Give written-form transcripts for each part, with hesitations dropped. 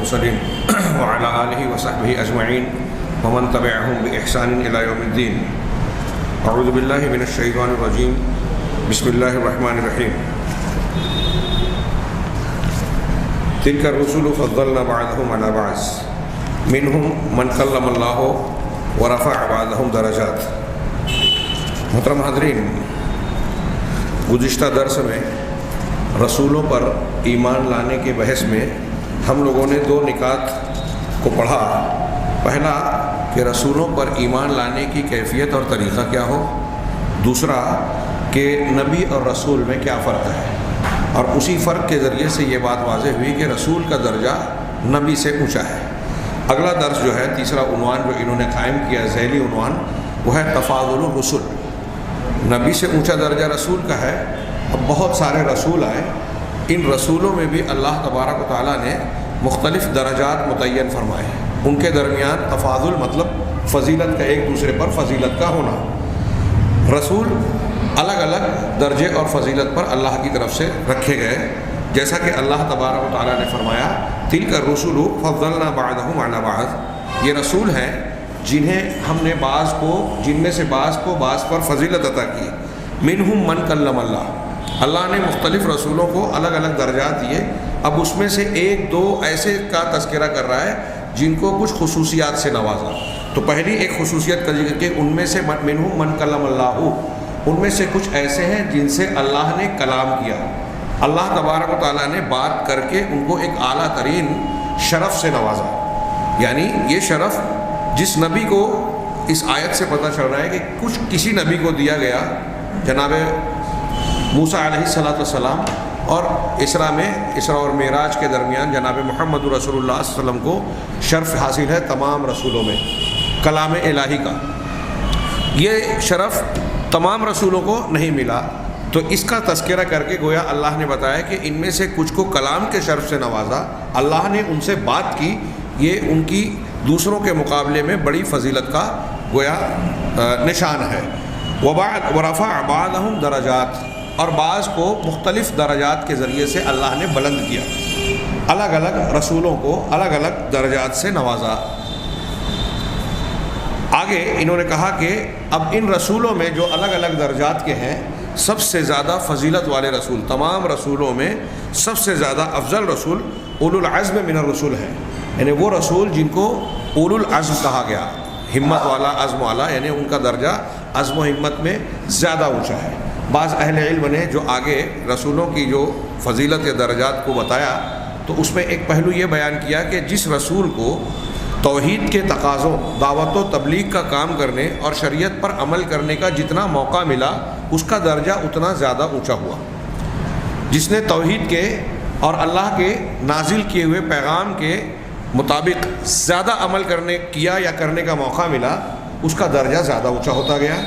المرسلين وعلى آله وصحبه أجمعين ومن تبعهم بإحسان إلى يوم الدين. أعوذ بالله من الشيطان الرجيم. بسم الله الرحمن الرحيم. تلك الرسل فضلنا بعضهم على بعض منهم من كلم الله ورفع بعضهم درجات. محترم حاضرین، گزشتہ درس میں رسولوں پر ایمان لانے کے بحث میں ہم لوگوں نے دو نکات کو پڑھا. پہلا کہ رسولوں پر ایمان لانے کی کیفیت اور طریقہ کیا ہو، دوسرا کہ نبی اور رسول میں کیا فرق ہے، اور اسی فرق کے ذریعے سے یہ بات واضح ہوئی کہ رسول کا درجہ نبی سے اونچا ہے. اگلا درس جو ہے، تیسرا عنوان جو انہوں نے قائم کیا، ذیلی عنوان، وہ ہے تفاضل الرسل. نبی سے اونچا درجہ رسول کا ہے. اب بہت سارے رسول آئے، ان رسولوں میں بھی اللہ تبارک و تعالیٰ نے مختلف درجات متعین فرمائے. ان کے درمیان تفاضل مطلب فضیلت کا، ایک دوسرے پر فضیلت کا ہونا. رسول الگ الگ درجے اور فضیلت پر اللہ کی طرف سے رکھے گئے، جیسا کہ اللہ تبارک و تعالیٰ نے فرمایا تلک الرسل فضلنا بعضهم علی بعض. یہ رسول ہیں جنہیں ہم نے جن میں سے بعض کو بعض پر فضیلت عطا کی. منہم من کلم اللہ. اللہ نے مختلف رسولوں کو الگ الگ درجات دیے. اب اس میں سے ایک دو ایسے کا تذکرہ کر رہا ہے جن کو کچھ خصوصیات سے نوازا. تو پہلی ایک خصوصیت کا ذکر کہ ان میں سے منہم من کلم اللہ، ان میں سے کچھ ایسے ہیں جن سے اللہ نے کلام کیا. اللہ تبارک و تعالیٰ نے بات کر کے ان کو ایک اعلیٰ ترین شرف سے نوازا. یعنی یہ شرف جس نبی کو اس آیت سے پتہ چل رہا ہے کہ کسی نبی کو دیا گیا، جناب موسیٰ علیہ السلام، اور اسراء اور معراج کے درمیان جناب محمد رسول اللہ صلی اللہ علیہ وسلم کو شرف حاصل ہے تمام رسولوں میں، کلام الہی کا. یہ شرف تمام رسولوں کو نہیں ملا. تو اس کا تذکرہ کر کے گویا اللہ نے بتایا کہ ان میں سے کچھ کو کلام کے شرف سے نوازا، اللہ نے ان سے بات کی. یہ ان کی دوسروں کے مقابلے میں بڑی فضیلت کا گویا نشان ہے. ورفع بعضهم درجات، اور بعض کو مختلف درجات کے ذریعے سے اللہ نے بلند کیا. الگ الگ رسولوں کو الگ الگ درجات سے نوازا. آگے انہوں نے کہا کہ اب ان رسولوں میں جو الگ الگ درجات کے ہیں، سب سے زیادہ فضیلت والے رسول، تمام رسولوں میں سب سے زیادہ افضل رسول اولو العزم من الرسول ہیں. یعنی وہ رسول جن کو اولو العزم کہا گیا، ہمت والا، عزم والا، یعنی ان کا درجہ عزم و ہمت میں زیادہ اونچا ہے. بعض اہل علم نے جو آگے رسولوں کی جو فضیلت یا درجات کو بتایا، تو اس میں ایک پہلو یہ بیان کیا کہ جس رسول کو توحید کے تقاضوں، دعوت و تبلیغ کا کام کرنے اور شریعت پر عمل کرنے کا جتنا موقع ملا، اس کا درجہ اتنا زیادہ اونچا ہوا. جس نے توحید کے اور اللہ کے نازل کیے ہوئے پیغام کے مطابق زیادہ عمل کرنے کا موقع ملا، اس کا درجہ زیادہ اونچا ہوتا گیا.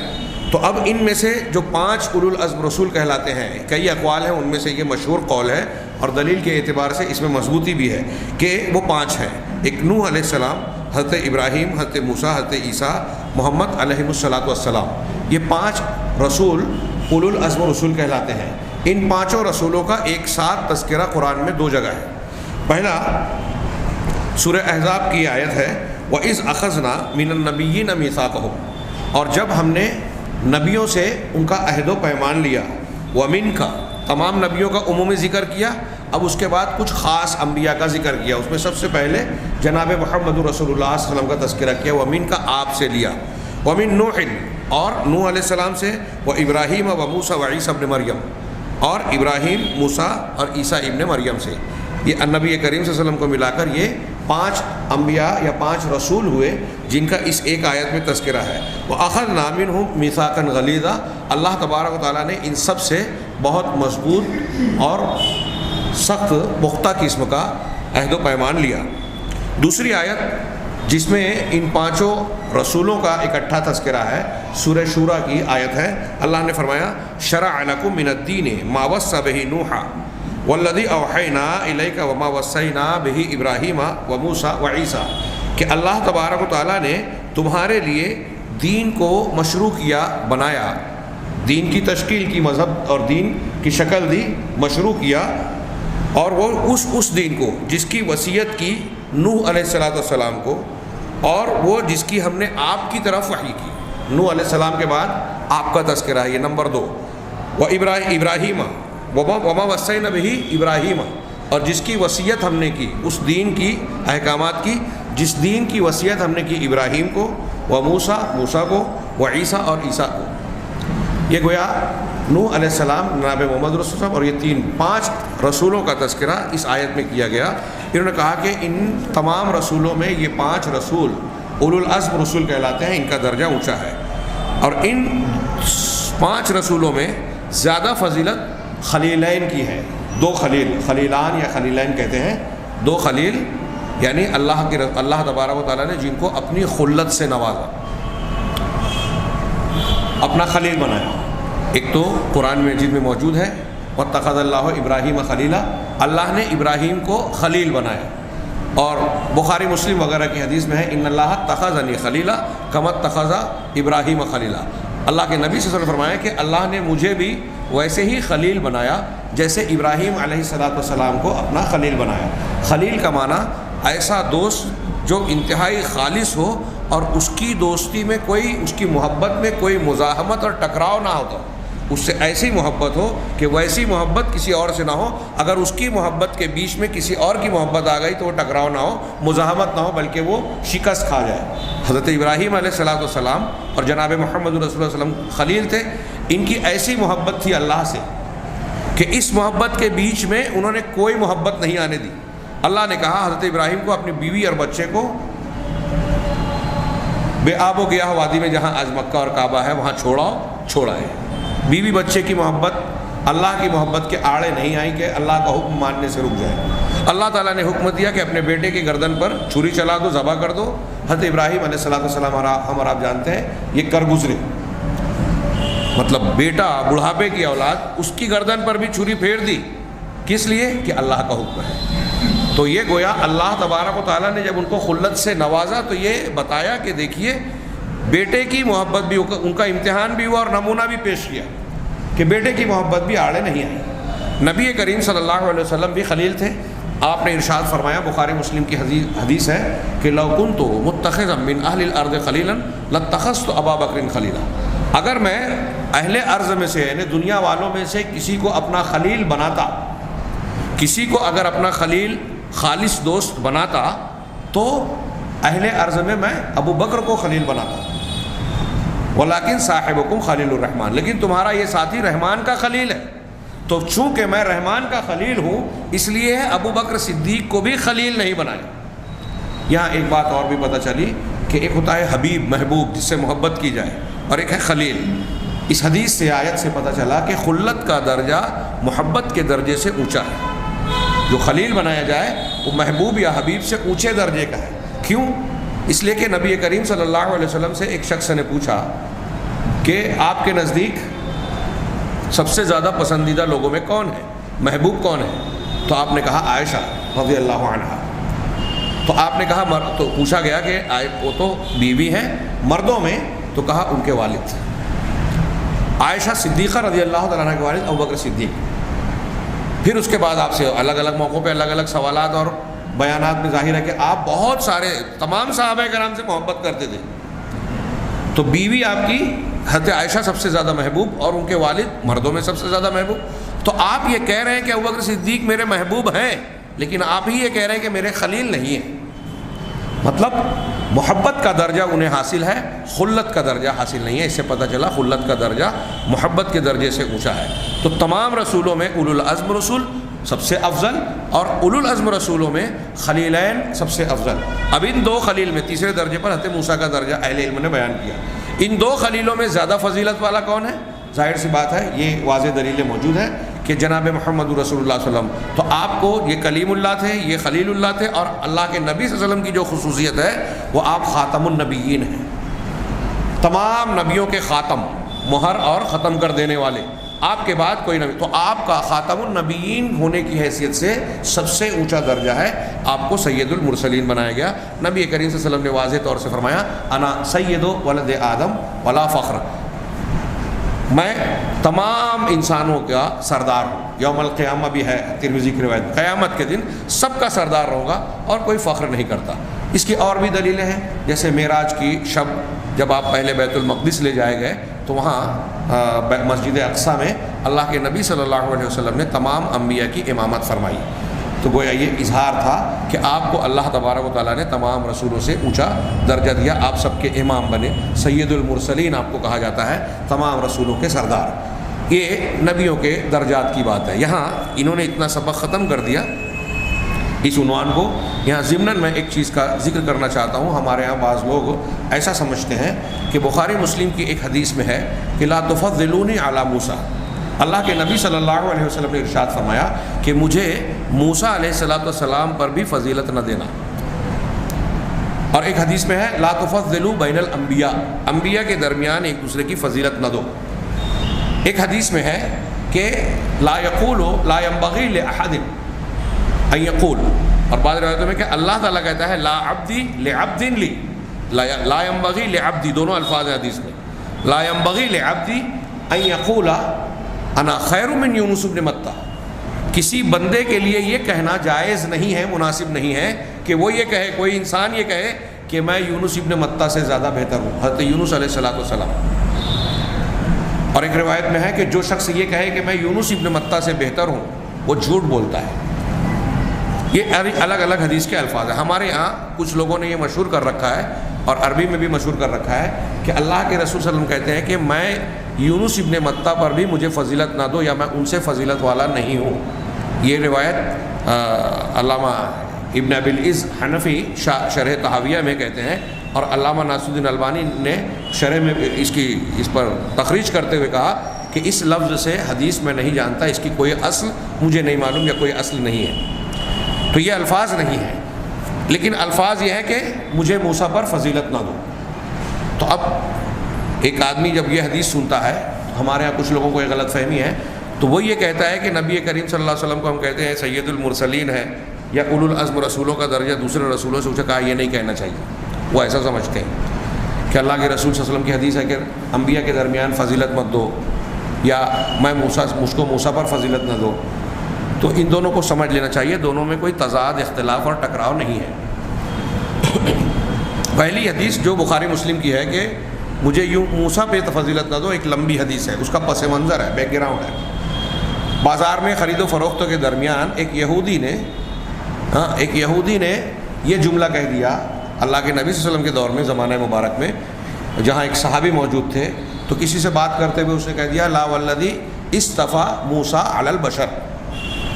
تو اب ان میں سے جو 5 اولو العزم رسول کہلاتے ہیں، کئی اقوال ہیں، ان میں سے یہ مشہور قول ہے اور دلیل کے اعتبار سے اس میں مضبوطی بھی ہے کہ وہ 5 ہیں. ایک نوح علیہ السلام، حضرت ابراہیم، حضرت موسیٰ، حضرت عیسیٰ، محمد علیہ السلام. یہ 5 رسول اولو العزم رسول کہلاتے ہیں. ان 5 رسولوں کا ایک ساتھ تذکرہ قرآن میں 2 جگہ ہے. پہلا سورہ احزاب کی آیت ہے وَإِذْ أَخَذْنَا مِنَ النَّبِيِّينَ مِيثَاقَهُمْ، اور جب ہم نے نبیوں سے ان کا عہد و پیمان لیا. وَمِنْكَ، تمام نبیوں کا عمومی ذکر کیا. اب اس کے بعد کچھ خاص انبیاء کا ذکر کیا. اس میں سب سے پہلے جناب محمد رسول اللہ صلی اللہ علیہ وسلم کا تذکرہ کیا. وَمِنْكَ، آپ سے لیا. وَمِن نُوحٍ، اور نوح علیہ السلام سے. وَإِبْرَاهِيمَ وَمُوسَى وَعِيسَى ابْنِ مریم، اور ابراہیم، موسیٰ اور عیسیٰ ابن مریم سے. یہ نبی کریم صلی اللہ علیہ وسلم کو ملا کر یہ 5 انبیاء یا 5 رسول ہوئے جن کا اس ایک آیت میں تذکرہ ہے. وَأَخَذْنَا مِنْهُمْ مِيثَاقًا غَلِيظًا، اللہ تبارک و تعالیٰ نے ان سب سے بہت مضبوط اور سخت پختہ قسم کا عہد و پیمان لیا. دوسری آیت جس میں ان 5 رسولوں کا اکٹھا تذکرہ ہے، سورہ شورى کی آیت ہے. اللہ نے فرمایا شرع لکم من الدین ما وصى به نوحا والذی اوحینا الیک وما وصینا به ابراہیم وموسیٰ وعیسیٰ، کہ اللہ تبارک و تعالیٰ نے تمہارے لیے دین کو مشروع کیا، بنایا، دین کی تشکیل کی، مذہب اور دین کی شکل دی، مشروع کیا اور وہ اس دین کو جس کی وصیت کی نوح علیہ السلام کو، اور وہ جس کی ہم نے آپ کی طرف وحی کی۔ نوح علیہ السلام کے بعد آپ کا تذکرہ ہے، یہ نمبر 2۔ ابراہیم وما وصینا بہ ابراہیم، اور جس کی وصیت ہم نے کی، اس دین کی احکامات کی جس دین کی وصیت ہم نے کی ابراہیم کو، موسیٰ کو، عیسیٰ اور عیسیٰ کو۔ یہ گویا نوح علیہ السلام، جناب محمد رسول اللہ، اور یہ 5 رسولوں کا تذکرہ اس آیت میں کیا گیا۔ انہوں نے کہا کہ ان تمام رسولوں میں یہ 5 رسول اولو العزم رسول کہلاتے ہیں، ان کا درجہ اونچا ہے۔ اور ان 5 رسولوں میں زیادہ فضیلت خلیلین کی ہے۔ 2 خلیل، خلیلان یا خلیلین کہتے ہیں، 2 خلیل یعنی اللہ تبارک و تعالیٰ نے جن کو اپنی خلت سے نوازا، اپنا خلیل بنایا۔ ایک تو قرآن مجید میں موجود ہے وَاتَّخَذَ اللَّهُ إِبْرَاهِيمَ خَلِيلًا، اللہ نے ابراہیم کو خلیل بنایا۔ اور بخاری مسلم وغیرہ کی حدیث میں ہے ان اللہ اتخذنی خلیلا کما اتخذ ابراہیم خلیلا، اللہ کے نبی صلی اللہ علیہ وسلم نے فرمایا کہ اللہ نے مجھے بھی ویسے ہی خلیل بنایا جیسے ابراہیم علیہ السلام کو اپنا خلیل بنایا۔ خلیل کا معنی ایسا دوست جو انتہائی خالص ہو اور اس کی دوستی میں اس کی محبت میں کوئی مزاحمت اور ٹکراؤ نہ ہوتا، اس سے ایسی محبت ہو کہ ویسی محبت کسی اور سے نہ ہو، اگر اس کی محبت کے بیچ میں کسی اور کی محبت آ گئی تو وہ ٹکراؤ نہ ہو، مزاحمت نہ ہو، بلکہ وہ شکست کھا جائے۔ حضرت ابراہیم علیہ السلام اور جناب محمد رسول اللہ صلی اللہ علیہ وسلم خلیل تھے، ان کی ایسی محبت تھی اللہ سے کہ اس محبت کے بیچ میں انہوں نے کوئی محبت نہیں آنے دی۔ اللہ نے کہا حضرت ابراہیم کو اپنی بیوی اور بچے کو بے آب و گیاہ وادی میں جہاں آج مکہ اور کعبہ ہے وہاں چھوڑا ہے۔ بیوی بچے کی محبت اللہ کی محبت کے آڑے نہیں آئی کہ اللہ کا حکم ماننے سے رک جائے۔ اللہ تعالیٰ نے حکم دیا کہ اپنے بیٹے کی گردن پر چھری چلا دو، ذبح کر دو۔ حضرت ابراہیم علیہ السلام ہم اور آپ جانتے ہیں یہ کر گزرے، مطلب بیٹا بڑھاپے کی اولاد اس کی گردن پر بھی چھری پھیر دی، کس لیے کہ اللہ کا حکم ہے۔ تو یہ گویا اللہ تبارک و تعالیٰ نے جب ان کو خلت سے نوازا تو یہ بتایا کہ دیکھیے بیٹے کی محبت بھی، ان کا امتحان بھی ہوا اور نمونہ بھی پیش کیا کہ بیٹے کی محبت بھی آڑے نہیں آئی۔ نبی کریم صلی اللہ علیہ وسلم بھی خلیل تھے۔ آپ نے ارشاد فرمایا، بخاری مسلم کی حدیث ہے کہ لو كنت متخذا من اہل الارض خلیلا لاتخذت ابا بکر خلیلا، اگر میں اہل ارض میں سے یعنی دنیا والوں میں سے کسی کو اپنا خلیل بناتا، کسی کو اگر اپنا خلیل خالص دوست بناتا تو اہل ارض میں ابو بکر کو خلیل بناتا، ولیکن صاحبکم خلیل الرحمن، لیکن تمہارا یہ ساتھی رحمان کا خلیل ہے، تو چونکہ میں رحمان کا خلیل ہوں اس لیے ابو بکر صدیق کو بھی خلیل نہیں بنایا۔ یہاں ایک بات اور بھی پتہ چلی کہ ایک ہوتا ہے حبیب، محبوب، جس سے محبت کی جائے، اور ایک ہے خلیل۔ اس حدیث سے آیت سے پتہ چلا کہ خلت کا درجہ محبت کے درجے سے اونچا ہے۔ جو خلیل بنایا جائے وہ محبوب یا حبیب سے اونچے درجے کا ہے۔ کیوں؟ اس لیے کہ نبی کریم صلی اللہ علیہ وسلم سے ایک شخص نے پوچھا کہ آپ کے نزدیک سب سے زیادہ پسندیدہ لوگوں میں کون ہے، محبوب کون ہے؟ تو آپ نے کہا عائشہ رضی اللہ عنہا۔ تو آپ نے کہا تو پوچھا گیا کہ وہ تو بیوی ہیں، مردوں میں؟ تو کہا ان کے والد عائشہ صدیقہ رضی اللہ تعالیٰ عنہ کے والد ابو بکر صدیق۔ پھر اس کے بعد آپ سے الگ الگ موقعوں پہ الگ الگ سوالات اور بیانات میں ظاہر ہے کہ آپ بہت سارے تمام صحابہ کرام سے محبت کرتے تھے، تو بیوی آپ کی حضرت عائشہ سب سے زیادہ محبوب اور ان کے والد مردوں میں سب سے زیادہ محبوب۔ تو آپ یہ کہہ رہے ہیں کہ ابوبکر صدیق میرے محبوب ہیں، لیکن آپ ہی یہ کہہ رہے ہیں کہ میرے خلیل نہیں ہیں۔ مطلب محبت کا درجہ انہیں حاصل ہے، خلت کا درجہ حاصل نہیں ہے۔ اس سے پتہ چلا خلت کا درجہ محبت کے درجے سے اونچا ہے۔ تو تمام رسولوں میں اولو العزم رسول سب سے افضل، اور اولو العزم رسولوں میں خلیلین سب سے افضل۔ اب ان 2 خلیل میں تیسرے درجے پر حضرت موسیٰ کا درجہ اہل علم نے بیان کیا۔ ان 2 خلیلوں میں زیادہ فضیلت والا کون ہے؟ ظاہر سی بات ہے، یہ واضح دلیلیں موجود ہیں کہ جناب محمد رسول اللہ صلی اللہ علیہ وسلم، تو آپ کو یہ کلیم اللہ تھے، یہ خلیل اللہ تھے، اور اللہ کے نبی صلی اللہ علیہ وسلم کی جو خصوصیت ہے وہ آپ خاتم النبیین ہیں، تمام نبیوں کے خاتم، مہر اور ختم کر دینے والے، آپ کے بعد کوئی نبی۔ تو آپ کا خاتم النبیین ہونے کی حیثیت سے سب سے اونچا درجہ ہے، آپ کو سید المرسلین بنایا گیا۔ نبی کریم صلی اللہ علیہ وسلم نے واضح طور سے فرمایا انا سید ولد آدم ولا فخر، میں تمام انسانوں کا سردار ہوں، یوم القیامہ بھی ہے ترمذی کی روایت، قیامت کے دن سب کا سردار ہوگا اور کوئی فخر نہیں کرتا۔ اس کی اور بھی دلیلیں ہیں، جیسے معراج کی شب جب آپ پہلے بیت المقدس لے جائے گئے تو وہاں مسجد اقصیٰ میں اللہ کے نبی صلی اللہ علیہ وسلم نے تمام انبیاء کی امامت فرمائی، تو گویا یہ اظہار تھا کہ آپ کو اللہ تبارک و تعالیٰ نے تمام رسولوں سے اونچا درجہ دیا، آپ سب کے امام بنے، سید المرسلین آپ کو کہا جاتا ہے، تمام رسولوں کے سردار۔ یہ نبیوں کے درجات کی بات ہے۔ یہاں انہوں نے اتنا سبق ختم کر دیا اس عنوان کو۔ یہاں ضمناً میں ایک چیز کا ذکر کرنا چاہتا ہوں، ہمارے یہاں بعض لوگ ایسا سمجھتے ہیں کہ بخاری مسلم کی ایک حدیث میں ہے کہ لا تفضلونی علی موسیٰ، اللہ کے نبی صلی اللہ علیہ وسلم نے ارشاد فرمایا کہ مجھے موسیٰ علیہ السلام پر بھی فضیلت نہ دینا۔ اور ایک حدیث میں ہے لا تفضلوا بین الانبیاء، انبیاء کے درمیان ایک دوسرے کی فضیلت نہ دو۔ ایک حدیث میں ہے کہ لا ينبغی لأحد ان یقول، اور بعض روایتوں میں کہ اللہ تعالیٰ کہتا ہے لا عبدی لعبد لی، لا ينبغی لعبدی، دونوں الفاظ ہیں حدیث میں، لا ينبغی لعبدی ان یقول انا خیر من یونس بن متہ، کسی بندے کے لیے یہ کہنا جائز نہیں ہے، مناسب نہیں ہے کہ وہ یہ کہے، کوئی انسان یہ کہے کہ میں یونس ابن متہ سے زیادہ بہتر ہوں، حضرت یونس علیہ السلام۔ اور ایک روایت میں ہے کہ جو شخص یہ کہے کہ میں یونس ابن متہ سے بہتر ہوں وہ جھوٹ بولتا ہے۔ یہ الگ الگ حدیث کے الفاظ ہیں۔ ہمارے یہاں کچھ لوگوں نے یہ مشہور کر رکھا ہے اور عربی میں بھی مشہور کر رکھا ہے کہ اللہ کے رسول صلی اللہ علیہ وسلم کہتے ہیں کہ میں یونس ابن متہ پر بھی مجھے فضیلت نہ دو، یا میں ان سے فضیلت والا نہیں ہوں۔ یہ روایت علامہ ابن ابی العز حنفی شرح طحاویہ میں کہتے ہیں، اور علامہ ناصر الدین البانی نے شرح میں اس پر تخریج کرتے ہوئے کہا کہ اس لفظ سے حدیث میں نہیں جانتا، اس کی کوئی اصل مجھے نہیں معلوم یا کوئی اصل نہیں ہے۔ تو یہ الفاظ نہیں ہیں، لیکن الفاظ یہ ہے کہ مجھے موسیٰ پر فضیلت نہ دو۔ تو اب ایک آدمی جب یہ حدیث سنتا ہے، ہمارے یہاں کچھ لوگوں کو یہ غلط فہمی ہے، تو وہ یہ کہتا ہے کہ نبی کریم صلی اللہ علیہ وسلم کو ہم کہتے ہیں سید المرسلین ہے یا اولو العزم رسولوں کا درجہ دوسرے رسولوں سے اونچا، کہا یہ نہیں کہنا چاہیے۔ وہ ایسا سمجھتے ہیں کہ اللہ کے رسول صلی اللہ علیہ وسلم کی حدیث ہے کہ انبیاء کے درمیان فضیلت مت دو، یا مجھ کو موسیٰ پر فضیلت نہ دو۔ تو ان دونوں کو سمجھ لینا چاہیے، دونوں میں کوئی تضاد، اختلاف اور ٹکراؤ نہیں ہے۔ پہلی حدیث جو بخاری مسلم کی ہے کہ مجھے یوں موسیٰ پہ فضیلت نہ دو، ایک لمبی حدیث ہے، اس کا پس منظر ہے، بیک گراؤنڈ ہے۔ بازار میں خرید و فروختوں کے درمیان ایک یہودی نے یہ جملہ کہہ دیا اللہ کے نبی صلی اللہ علیہ وسلم کے دور میں، زمانہ مبارک میں، جہاں ایک صحابی موجود تھے، تو کسی سے بات کرتے ہوئے اس نے کہہ دیا لا والذی اصطفیٰ موسیٰ علی البشر،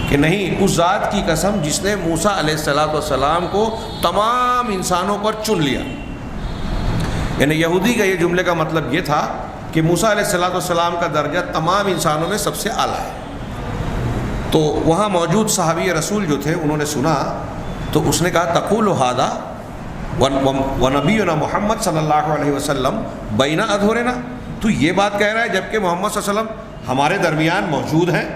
کہ نہیں، اس ذات کی قسم جس نے موسیٰ علیہ السلام کو تمام انسانوں پر چن لیا۔ یعنی یہودی کا یہ جملے کا مطلب یہ تھا کہ موسیٰ علیہ السلام کا درجہ تمام انسانوں میں سب سے اعلیٰ ہے۔ تو وہاں موجود صحابی رسول جو تھے انہوں نے سنا، تو اس نے کہا تقول ھذا ونبینا محمد صلی اللہ علیہ وسلم بین اظہرنا، تو یہ بات کہہ رہا ہے جبکہ محمد صلی اللہ علیہ وسلم ہمارے درمیان موجود ہیں۔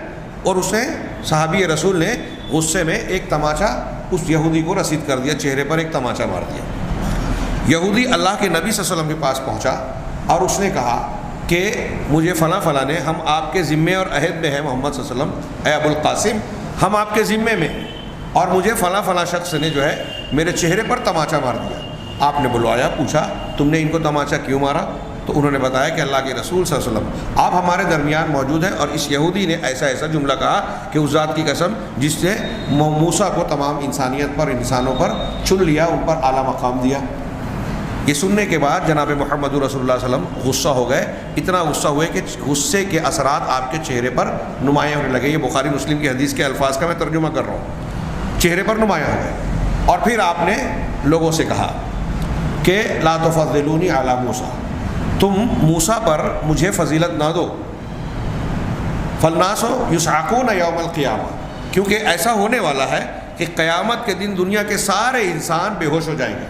اور اسے صحابی رسول نے غصے میں ایک تماچا اس یہودی کو رسید کر دیا، چہرے پر ایک تماچا مار دیا۔ یہودی اللہ کے نبی صلی اللہ علیہ وسلم کے پاس پہنچا اور اس نے کہا کہ مجھے فلاں فلاں نے، ہم آپ کے ذمے اور عہد میں ہیں محمد صلی اللہ علیہ وسلم، اے ابو القاسم ہم آپ کے ذمے میں، اور مجھے فلاں فلاں شخص نے جو ہے میرے چہرے پر تماچا مار دیا۔ آپ نے بلوایا، پوچھا تم نے ان کو تماچا کیوں مارا؟ تو انہوں نے بتایا کہ اللہ کے رسول صلی اللہ علیہ وسلم آپ ہمارے درمیان موجود ہیں، اور اس یہودی نے ایسا ایسا جملہ کہا کہ اس ذات کی قسم جس نے موسیٰ کو تمام انسانیت پر، انسانوں پر چن لیا، ان پر اعلیٰ مقام دیا۔ یہ سننے کے بعد جناب محمد رسول اللہ صلی اللہ علیہ وسلم غصہ ہو گئے، اتنا غصہ ہوئے کہ غصے کے اثرات آپ کے چہرے پر نمایاں ہونے لگے۔ یہ بخاری مسلم کی حدیث کے الفاظ کا میں ترجمہ کر رہا ہوں، چہرے پر نمایاں ہو گئے۔ اور پھر آپ نے لوگوں سے کہا کہ لا تفضلونی علی موسیٰ، تم موسیٰ پر مجھے فضیلت نہ دو، فالناس یصعقون یوم القیامہ، کیونکہ ایسا ہونے والا ہے کہ قیامت کے دن دنیا کے سارے انسان بے ہوش ہو جائیں گے۔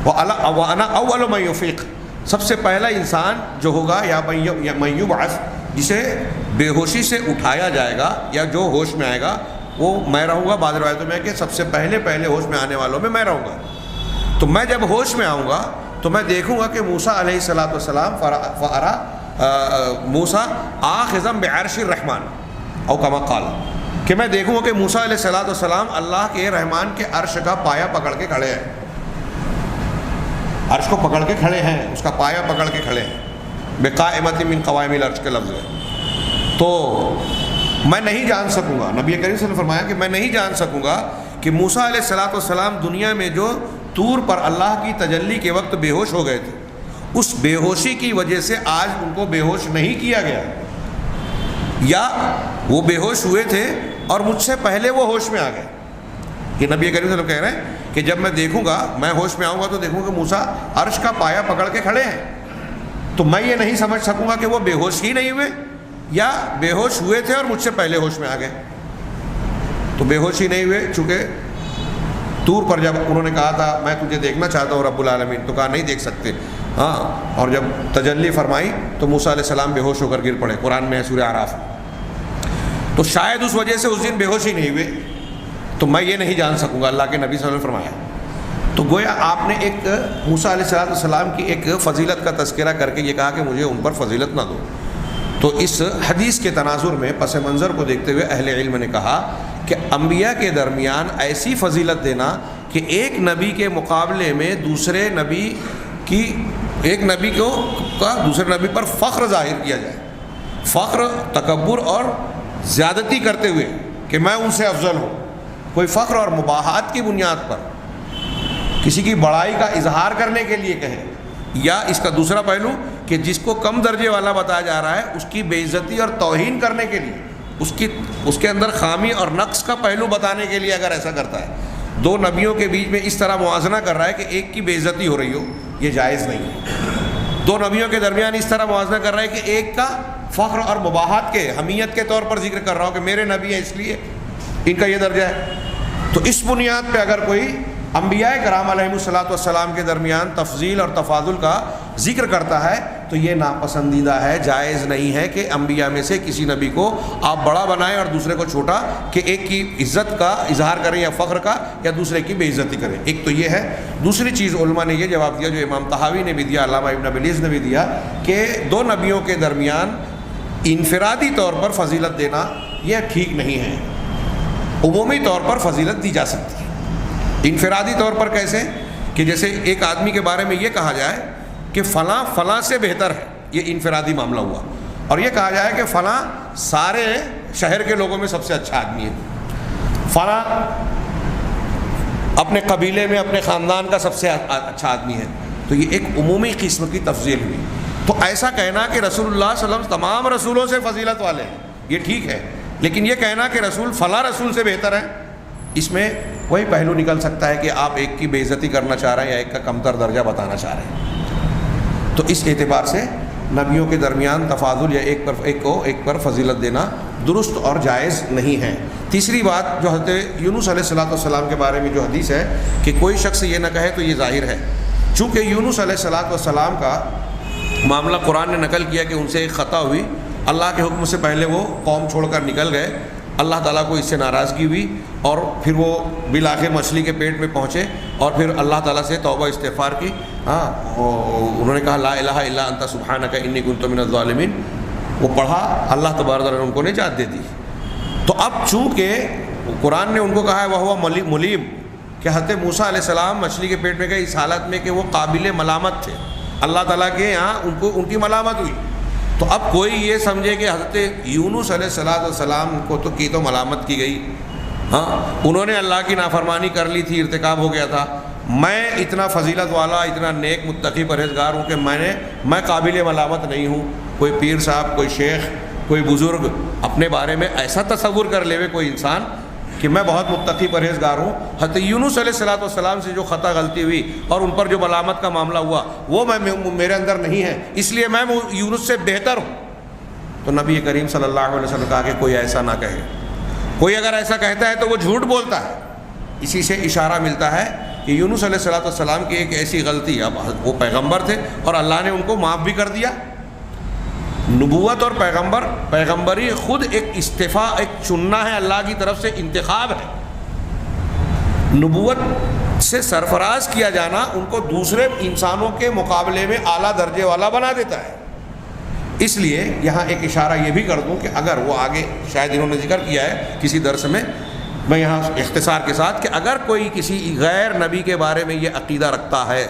وَأَنَا أَوَّلُ مَن يُفِيقُ، سب سے پہلا انسان جو ہوگا یا من یبعث، جسے بے ہوشی سے اٹھایا جائے گا یا جو ہوش میں آئے گا وہ میں رہوں گا۔ بعض روایتوں میں ہے کہ سب سے پہلے ہوش میں آنے والوں میں میں رہوں گا۔ تو میں جب ہوش میں آؤں گا تو میں دیکھوں گا کہ موسیٰ علیہ السلام فأرى موسیٰ آخذا بعرش الرحمن، او کما قال، کہ میں دیکھوں گا کہ موسیٰ علیہ السلام اللہ کے رحمان کے عرش کا پایا پکڑ کے کھڑے ہیں، عرش کو پکڑ کے کھڑے ہیں، اس کا پایا پکڑ کے کھڑے ہیں، بقائمۃ من قوائم العرش کے لفظ ہے۔ تو میں نہیں جان سکوں گا، نبی کریم صلی اللہ علیہ وسلم نے فرمایا کہ میں نہیں جان سکوں گا کہ موسیٰ علیہ السلام دنیا میں جو طور پر اللہ کی تجلی کے وقت بے ہوش ہو گئے تھے، اس بے ہوشی کی وجہ سے آج ان کو بے ہوش نہیں کیا گیا، یا وہ بے ہوش ہوئے تھے اور مجھ سے پہلے وہ ہوش میں آ گئے۔ یہ نبی کریم صلی اللہ علیہ وسلم کہہ رہے ہیں کہ جب میں دیکھوں گا، میں ہوش میں آؤں گا تو دیکھوں گا موسیٰ عرش کا پایا پکڑ کے کھڑے ہیں، تو میں یہ نہیں سمجھ سکوں گا کہ وہ بے ہوش ہی نہیں ہوئے یا بے ہوش ہوئے تھے اور مجھ سے پہلے ہوش میں آ گئے۔ تو بے ہوش ہی نہیں ہوئے، چونکہ طور پر جب انہوں نے کہا تھا میں تجھے دیکھنا چاہتا ہوں رب العالمین، تو کہا نہیں دیکھ سکتے، ہاں، اور جب تجلی فرمائی تو موسیٰ علیہ السلام بے ہوش ہو کر گر پڑے، قرآن میں ہے سورہ اعراف۔ تو شاید اس وجہ سے اس دن بے ہوش ہی نہیں ہوئے، تو میں یہ نہیں جان سکوں گا، اللہ کے نبی صلی اللہ علیہ وسلم نے فرمایا۔ تو گویا آپ نے ایک موسیٰ علیہ السلام کی ایک فضیلت کا تذکرہ کر کے یہ کہا کہ مجھے ان پر فضیلت نہ دو۔ تو اس حدیث کے تناظر میں پس منظر کو دیکھتے ہوئے اہل علم نے کہا کہ انبیاء کے درمیان ایسی فضیلت دینا کہ ایک نبی کے مقابلے میں دوسرے نبی کی، ایک نبی کو کا دوسرے نبی پر فخر ظاہر کیا جائے، فخر، تکبر اور زیادتی کرتے ہوئے کہ میں ان سے افضل ہوں، کوئی فخر اور مباحات کی بنیاد پر کسی کی بڑائی کا اظہار کرنے کے لیے کہے، یا اس کا دوسرا پہلو کہ جس کو کم درجے والا بتایا جا رہا ہے اس کی بے عزتی اور توہین کرنے کے لیے، اس کے اندر خامی اور نقص کا پہلو بتانے کے لیے اگر ایسا کرتا ہے، دو نبیوں کے بیچ میں اس طرح موازنہ کر رہا ہے کہ ایک کی بے عزتی ہو رہی ہو، یہ جائز نہیں ہے۔ دو نبیوں کے درمیان اس طرح موازنہ کر رہا ہے کہ ایک کا فخر اور مباحات کے، حمیت کے طور پر ذکر کر رہا ہو کہ میرے نبی ہیں اس لیے ان کا یہ درجہ ہے، تو اس بنیاد پہ اگر کوئی انبیاء کرام علیہم السلام کے درمیان تفضیل اور تفاضل کا ذکر کرتا ہے تو یہ ناپسندیدہ ہے، جائز نہیں ہے کہ انبیاء میں سے کسی نبی کو آپ بڑا بنائیں اور دوسرے کو چھوٹا، کہ ایک کی عزت کا اظہار کریں یا فخر کا، یا دوسرے کی بے عزتی کریں۔ ایک تو یہ ہے۔ دوسری چیز علماء نے یہ جواب دیا جو امام طحاوی نے بھی دیا، علامہ ابن ابی العز نے بھی دیا، کہ دو نبیوں کے درمیان انفرادی طور پر فضیلت دینا یہ ٹھیک نہیں ہے، عمومی طور پر فضیلت دی جا سکتی ہے۔ انفرادی طور پر کیسے؟ کہ جیسے ایک آدمی کے بارے میں یہ کہا جائے کہ فلاں فلاں سے بہتر ہے، یہ انفرادی معاملہ ہوا، اور یہ کہا جائے کہ فلاں سارے شہر کے لوگوں میں سب سے اچھا آدمی ہے، فلاں اپنے قبیلے میں اپنے خاندان کا سب سے اچھا آدمی ہے، تو یہ ایک عمومی قسم کی تفضیل ہوئی۔ تو ایسا کہنا کہ رسول اللہ صلی اللہ علیہ وسلم تمام رسولوں سے فضیلت والے ہیں یہ ٹھیک ہے، لیکن یہ کہنا کہ رسول فلاں رسول سے بہتر ہے، اس میں وہی پہلو نکل سکتا ہے کہ آپ ایک کی بے عزتی کرنا چاہ رہے ہیں یا ایک کا کمتر درجہ بتانا چاہ رہے ہیں۔ تو اس اعتبار سے نبیوں کے درمیان تفاضل یا ایک پر فضیلت دینا درست اور جائز نہیں ہے۔ تیسری بات جو حضرت یونس علیہ السلام کے بارے میں جو حدیث ہے کہ کوئی شخص یہ نہ کہے تو یہ ظاہر ہے، چونکہ یونس علیہ السلام کا معاملہ قرآن نے نقل کیا کہ ان سے ایک خطا ہوئی، اللہ کے حکم سے پہلے وہ قوم چھوڑ کر نکل گئے، اللہ تعالیٰ کو اس سے ناراضگی ہوئی، اور پھر وہ بالآخر مچھلی کے پیٹ میں پہنچے اور پھر اللہ تعالیٰ سے توبہ استغفار کی، انہوں نے کہا لا الہ الا انت سبحانک انی کنت من الظالمین، وہ پڑھا، اللہ تبارک و تعالیٰ نے ان کو نجات دے دی۔ تو اب چونکہ قرآن نے ان کو کہا ہے وہ ملیم، کہ حضرت موسیٰ علیہ السلام مچھلی کے پیٹ میں گئے اس حالت میں کہ وہ قابل ملامت تھے، اللہ تعالیٰ کے یہاں ان کی ملامت ہوئی، تو اب کوئی یہ سمجھے کہ حضرت یونس علیہ السلام کو تو ملامت کی گئی، انہوں نے اللہ کی نافرمانی کر لی تھی، ارتکاب ہو گیا تھا، میں اتنا فضیلت والا، اتنا نیک متقی پرہیزگار ہوں کہ میں قابل ملامت نہیں ہوں۔ کوئی پیر صاحب، کوئی شیخ، کوئی بزرگ اپنے بارے میں ایسا تصور کر لے کوئی انسان کہ میں بہت متقی پرہیزگار ہوں، حضرت یونس علیہ السلام سے جو خطا غلطی ہوئی اور ان پر جو ملامت کا معاملہ ہوا وہ میرے اندر نہیں ہے، اس لیے میں یونس سے بہتر ہوں۔ تو نبی کریم صلی اللہ علیہ وسلم نے کہا کہ کوئی ایسا نہ کہے، کوئی اگر ایسا کہتا ہے تو وہ جھوٹ بولتا ہے۔ اسی سے اشارہ ملتا ہے کہ یونس علیہ السلام کی ایک ایسی غلطی، اب وہ پیغمبر تھے اور اللہ نے ان کو معاف بھی کر دیا۔ نبوت اور پیغمبری خود ایک استفاء، ایک چننا ہے، اللہ کی طرف سے انتخاب ہے۔ نبوت سے سرفراز کیا جانا ان کو دوسرے انسانوں کے مقابلے میں اعلیٰ درجے والا بنا دیتا ہے، اس لیے یہاں ایک اشارہ یہ بھی کر دوں کہ اگر وہ آگے شاید انہوں نے ذکر کیا ہے کسی درس میں یہاں اختصار کے ساتھ، کہ اگر کوئی کسی غیر نبی کے بارے میں یہ عقیدہ رکھتا ہے،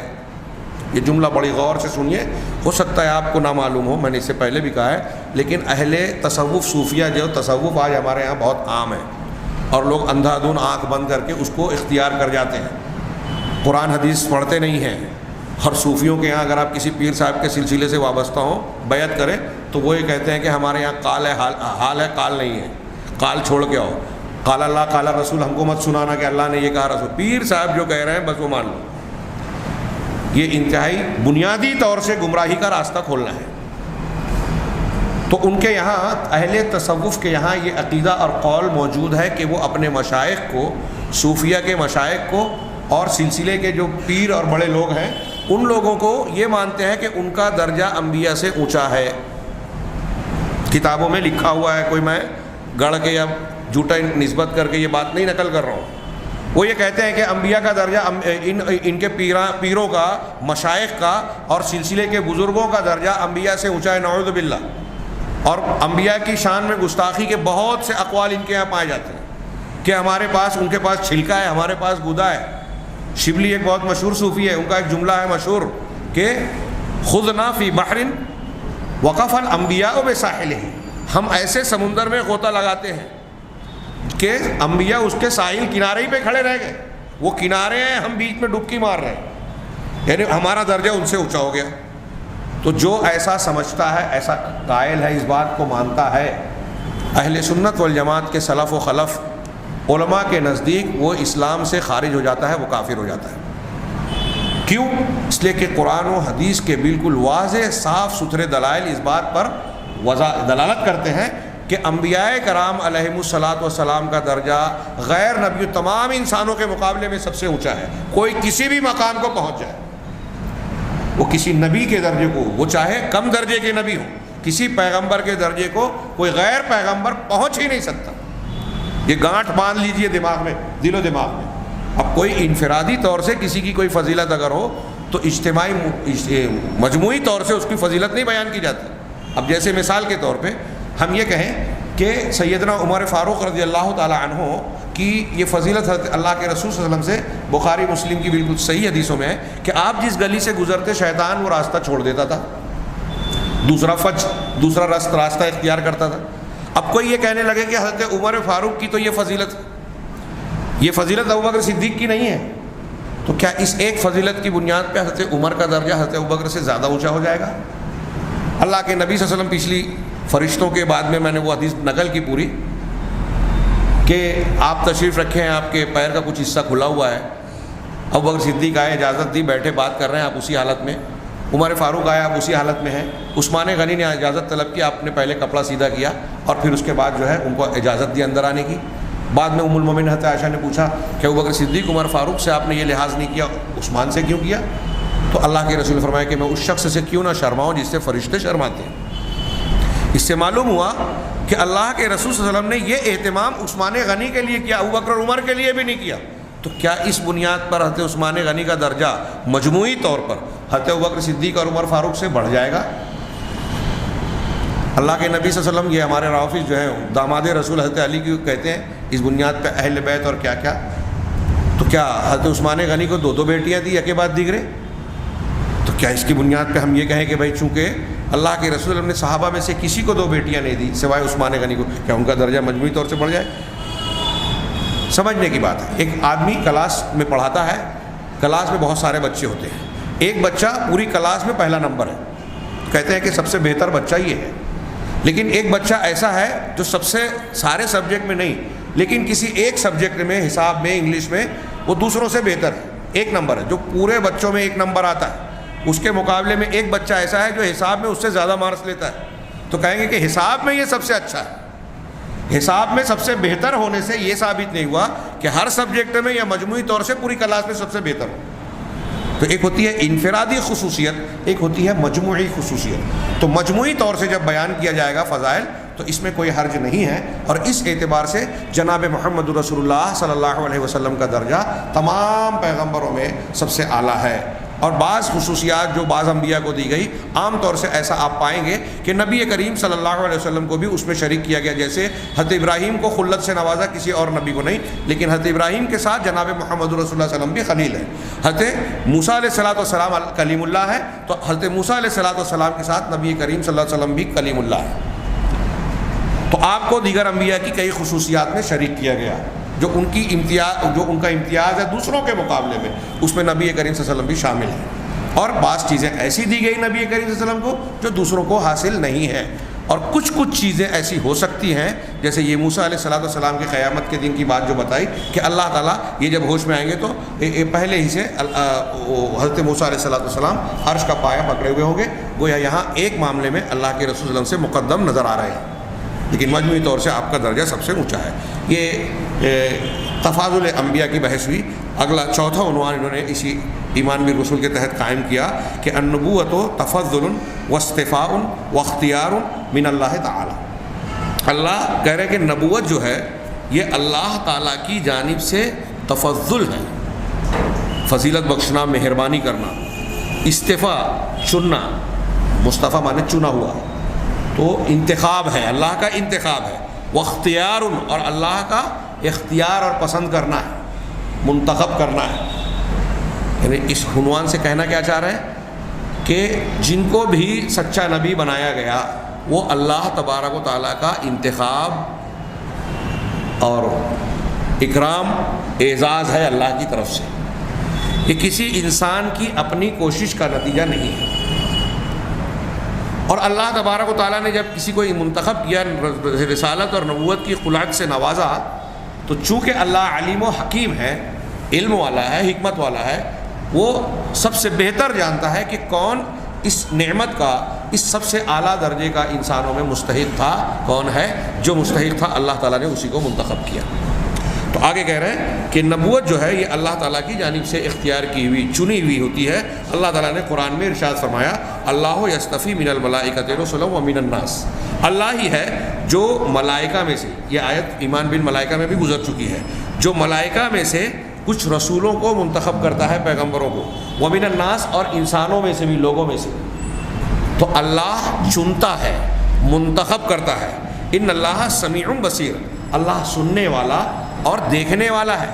یہ جملہ بڑی غور سے سنیے، ہو سکتا ہے آپ کو نہ معلوم ہو، میں نے اس سے پہلے بھی کہا ہے، لیکن اہل تصوف صوفیہ جو تصوف آج ہمارے ہاں بہت عام ہے، اور لوگ اندھا دھن آنکھ بند کر کے اس کو اختیار کر جاتے ہیں، قرآن حدیث پڑھتے نہیں ہیں۔ اور صوفیوں کے یہاں اگر آپ کسی پیر صاحب کے سلسلے سے وابستہ ہوں، بیعت کریں، تو وہ یہ کہتے ہیں کہ ہمارے یہاں قال ہے، حال ہے، قال نہیں ہے، قال چھوڑ کے آؤ، قال اللہ قال رسول ہم کو مت سنانا کہ اللہ نے یہ کہا رسول، پیر صاحب جو کہہ رہے ہیں بس وہ مان لو۔ یہ انتہائی بنیادی طور سے گمراہی کا راستہ کھولنا ہے۔ تو ان کے یہاں اہل تصوف کے یہاں یہ عقیدہ اور قول موجود ہے کہ وہ اپنے مشائخ کو، صوفیہ کے مشائخ کو اور سلسلے کے جو پیر اور بڑے لوگ ہیں ان لوگوں کو یہ مانتے ہیں کہ ان کا درجہ انبیاء سے اونچا ہے۔ کتابوں میں لکھا ہوا ہے، کوئی میں گڑھ کے یا جھوٹا نسبت کر کے یہ بات نہیں نقل کر رہا ہوں۔ وہ یہ کہتے ہیں کہ انبیاء کا درجہ، ان کے پیروں کا، مشائخ کا اور سلسلے کے بزرگوں کا درجہ انبیاء سے اونچا ہے، نعوذ باللہ۔ اور انبیاء کی شان میں گستاخی کے بہت سے اقوال ان کے یہاں پائے جاتے ہیں کہ ہمارے پاس، ان کے پاس چھلکا ہے، ہمارے پاس گدا ہے۔ شبلی ایک بہت مشہور صوفی ہے، ان کا ایک جملہ ہے مشہور کہ خذنا فی بحر وقف الانبیاء بساحلہ، ہم ایسے سمندر میں غوطہ لگاتے ہیں کہ انبیاء اس کے ساحل کنارے ہی پہ کھڑے رہ گئے، وہ کنارے ہیں، ہم بیچ میں ڈبکی مار رہے ہیں، یعنی ہمارا درجہ ان سے اونچا ہو گیا۔ تو جو ایسا سمجھتا ہے، ایسا قائل ہے، اس بات کو مانتا ہے، اہل سنت والجماعت کے سلف و خلف علماء کے نزدیک وہ اسلام سے خارج ہو جاتا ہے، وہ کافر ہو جاتا ہے۔ کیوں؟ اس لیے کہ قرآن و حدیث کے بالکل واضح صاف ستھرے دلائل اس بات پر دلالت کرتے ہیں کہ انبیاء کرام علیہم الصلاۃ والسلام کا درجہ غیر نبی تمام انسانوں کے مقابلے میں سب سے اونچا ہے۔ کوئی کسی بھی مقام کو پہنچ جائے، وہ کسی نبی کے درجے کو، وہ چاہے کم درجے کے نبی ہو، کسی پیغمبر کے درجے کو کوئی غیر پیغمبر پہنچ ہی نہیں سکتا۔ یہ گانٹھ باندھ لیجئے دماغ میں، دل و دماغ میں۔ اب کوئی انفرادی طور سے کسی کی کوئی فضیلت اگر ہو تو اجتماعی مجموعی طور سے اس کی فضیلت نہیں بیان کی جاتی۔ اب جیسے مثال کے طور پہ ہم یہ کہیں کہ سیدنا عمر فاروق رضی اللہ تعالی عنہ کی یہ فضیلت حضرت اللہ کے رسول صلی اللہ علیہ وسلم سے بخاری مسلم کی بالکل صحیح حدیثوں میں ہے کہ آپ جس گلی سے گزرتے شیطان وہ راستہ چھوڑ دیتا تھا، دوسرا راستہ اختیار کرتا تھا۔ اب کوئی یہ کہنے لگے کہ حضرت عمر فاروق کی تو یہ فضیلت ابوبکر صدیق کی نہیں ہے، تو کیا اس ایک فضیلت کی بنیاد پہ حضرت عمر کا درجہ حضرت ابوبکر سے زیادہ اونچا ہو جائے گا؟ اللہ کے نبی صلی اللہ علیہ وسلم پچھلی فرشتوں کے بعد میں نے وہ حدیث نقل کی پوری کہ آپ تشریف رکھے ہیں، آپ کے پیر کا کچھ حصہ کھلا ہوا ہے، ابوبکر صدیق آئے، اجازت دی، بیٹھے بات کر رہے ہیں، آپ اسی حالت میں، عمر فاروق آیا، آپ اسی حالت میں ہیں، عثمان غنی نے اجازت طلب کی، آپ نے پہلے کپڑا سیدھا کیا اور پھر اس کے بعد جو ہے ان کو اجازت دی اندر آنے کی۔ بعد میں ام المومنین حضرت عائشہ نے پوچھا کہ ابوبکر صدیق عمر فاروق سے آپ نے یہ لحاظ نہیں کیا، عثمان سے کیوں کیا؟ تو اللہ کے رسول فرمایا کہ میں اس شخص سے کیوں نہ شرماؤں جس سے فرشتے شرماتے ہیں۔ اس سے معلوم ہوا کہ اللہ کے رسول صلی اللہ علیہ وسلم نے یہ اہتمام عثمان غنی کے لیے کیا، ابوبکر اور عمر کے لیے بھی نہیں کیا، تو کیا اس بنیاد پر حضرت عثمان غنی کا درجہ مجموعی طور پر حضرت ابوبکر صدیق اور عمر فاروق سے بڑھ جائے گا؟ اللہ کے نبی صلی اللہ علیہ وسلم، یہ ہمارے رافض جو ہیں داماد رسول حضرت علی کی کہتے ہیں، اس بنیاد پہ اہل بیت اور کیا کیا، تو کیا حضرت عثمان غنی کو دو بیٹیاں دی ایک بعد دیگرے؟ تو کیا اس کی بنیاد پہ ہم یہ کہیں کہ بھائی چونکہ اللہ کے رسول نے صحابہ میں سے کسی کو 2 بیٹیاں نہیں دی سوائے عثمان غنی کو، کیا ان کا درجہ مجموعی طور سے بڑھ جائے؟ سمجھنے کی بات ہے۔ ایک آدمی کلاس میں پڑھاتا ہے، کلاس میں بہت سارے بچے ہوتے ہیں، ایک بچہ پوری کلاس میں پہلا نمبر ہے، کہتے ہیں کہ سب سے بہتر بچہ یہ ہے، لیکن ایک بچہ ایسا ہے جو سب سے سارے سبجیکٹ میں نہیں لیکن کسی ایک سبجیکٹ میں، حساب میں، انگلش میں وہ دوسروں سے بہتر ہے، 1 نمبر ہے، جو پورے بچوں میں 1 نمبر آتا ہے، اس کے مقابلے میں ایک بچہ ایسا ہے جو حساب میں اس سے زیادہ مارکس لیتا ہے، تو کہیں گے کہ حساب میں یہ سب سے اچھا ہے۔ حساب میں سب سے بہتر ہونے سے یہ ثابت نہیں ہوا کہ ہر سبجیکٹ میں یا مجموعی طور سے پوری کلاس میں سب سے بہتر ہو۔ تو ایک ہوتی ہے انفرادی خصوصیت، ایک ہوتی ہے مجموعی خصوصیت۔ تو مجموعی طور سے جب بیان کیا جائے گا فضائل تو اس میں کوئی حرج نہیں ہے، اور اس اعتبار سے جناب محمد رسول اللہ صلی اللہ علیہ وسلم کا درجہ تمام پیغمبروں میں سب سے اعلیٰ ہے۔ اور بعض خصوصیات جو بعض انبیاء کو دی گئی، عام طور سے ایسا آپ پائیں گے کہ نبی کریم صلی اللہ علیہ وسلم کو بھی اس میں شریک کیا گیا. جیسے حضرت ابراہیم کو خلت سے نوازا، کسی اور نبی کو نہیں، لیکن حضرت ابراہیم کے ساتھ جناب محمد رسول اللہ صلی اللہ علیہ وسلم بھی خلیل ہے. حضرت موسیٰ علیہ السلام کلیم اللہ ہے، تو حضرت موسیٰ علیہ السلام کے ساتھ نبی کریم صلی اللہ علیہ وسلم بھی کلیم اللہ ہے. تو آپ کو دیگر انبیاء کی کئی خصوصیات میں شریک کیا گیا، جو ان کا امتیاز ہے دوسروں کے مقابلے میں، اس میں نبی کریم صلی اللہ علیہ وسلم بھی شامل ہے. اور بعض چیزیں ایسی دی گئی نبی کریم صلی اللہ علیہ وسلم کو جو دوسروں کو حاصل نہیں ہے. اور کچھ چیزیں ایسی ہو سکتی ہیں، جیسے یہ موسیٰ علیہ السلام کی قیامت کے دن کی بات جو بتائی کہ اللہ تعالیٰ یہ جب ہوش میں آئیں گے تو پہلے ہی سے حضرت موسیٰ علیہ السلام عرش کا پایا پکڑے ہوئے ہوں گے. گویا یہاں ایک معاملے میں اللہ کے رسول صلی اللہ علیہ وسلم سے مقدم نظر آ رہے ہیں، لیکن مجموعی طور سے آپ کا درجہ سب سے اونچا ہے. یہ تفاضل انبیاء کی بحث ہوئی. اگلا چوتھا عنوان انہوں نے اسی ایمان بالرسول کے تحت قائم کیا کہ النبوۃ تفضل واصطفاء واختیار من اللہ تعالی. اللہ کہہ رہے کہ نبوت جو ہے یہ اللہ تعالیٰ کی جانب سے تفضل ہے، فضیلت بخشنا، مہربانی کرنا. استفاء چننا، مصطفیٰ مانے چنا ہوا، تو انتخاب ہے، اللہ کا انتخاب ہے. واختیار، اور اللہ کا اختیار اور پسند کرنا ہے، منتخب کرنا ہے. یعنی اس عنوان سے کہنا کیا چاہ رہے ہیں کہ جن کو بھی سچا نبی بنایا گیا وہ اللہ تبارک و تعالیٰ کا انتخاب اور اکرام، اعزاز ہے اللہ کی طرف سے. یہ کسی انسان کی اپنی کوشش کا نتیجہ نہیں ہے. اور اللہ تبارک و تعالیٰ نے جب کسی کو منتخب کیا، رسالت اور نبوت کی خلعت سے نوازا، تو چونکہ اللہ علیم و حکیم ہے، علم والا ہے، حکمت والا ہے، وہ سب سے بہتر جانتا ہے کہ کون اس نعمت کا، اس سب سے اعلیٰ درجے کا انسانوں میں مستحق تھا. کون ہے جو مستحق تھا؟ اللہ تعالیٰ نے اسی کو منتخب کیا. تو آگے کہہ رہے ہیں کہ نبوت جو ہے یہ اللہ تعالیٰ کی جانب سے اختیار کی ہوئی، چنی ہوئی ہوتی ہے. اللہ تعالیٰ نے قرآن میں ارشاد فرمایا اللہ یستفی من الملائکۃ رسلا ومن الناس. اللہ ہی ہے جو ملائکہ میں سے، یہ آیت ایمان بالملائکہ میں بھی گزر چکی ہے، جو ملائکہ میں سے کچھ رسولوں کو منتخب کرتا ہے، پیغمبروں کو، ومن الناس، اور انسانوں میں سے بھی، لوگوں میں سے. تو اللہ چنتا ہے، منتخب کرتا ہے. ان اللہ سمیع بصیر، اللہ سننے والا اور دیکھنے والا ہے.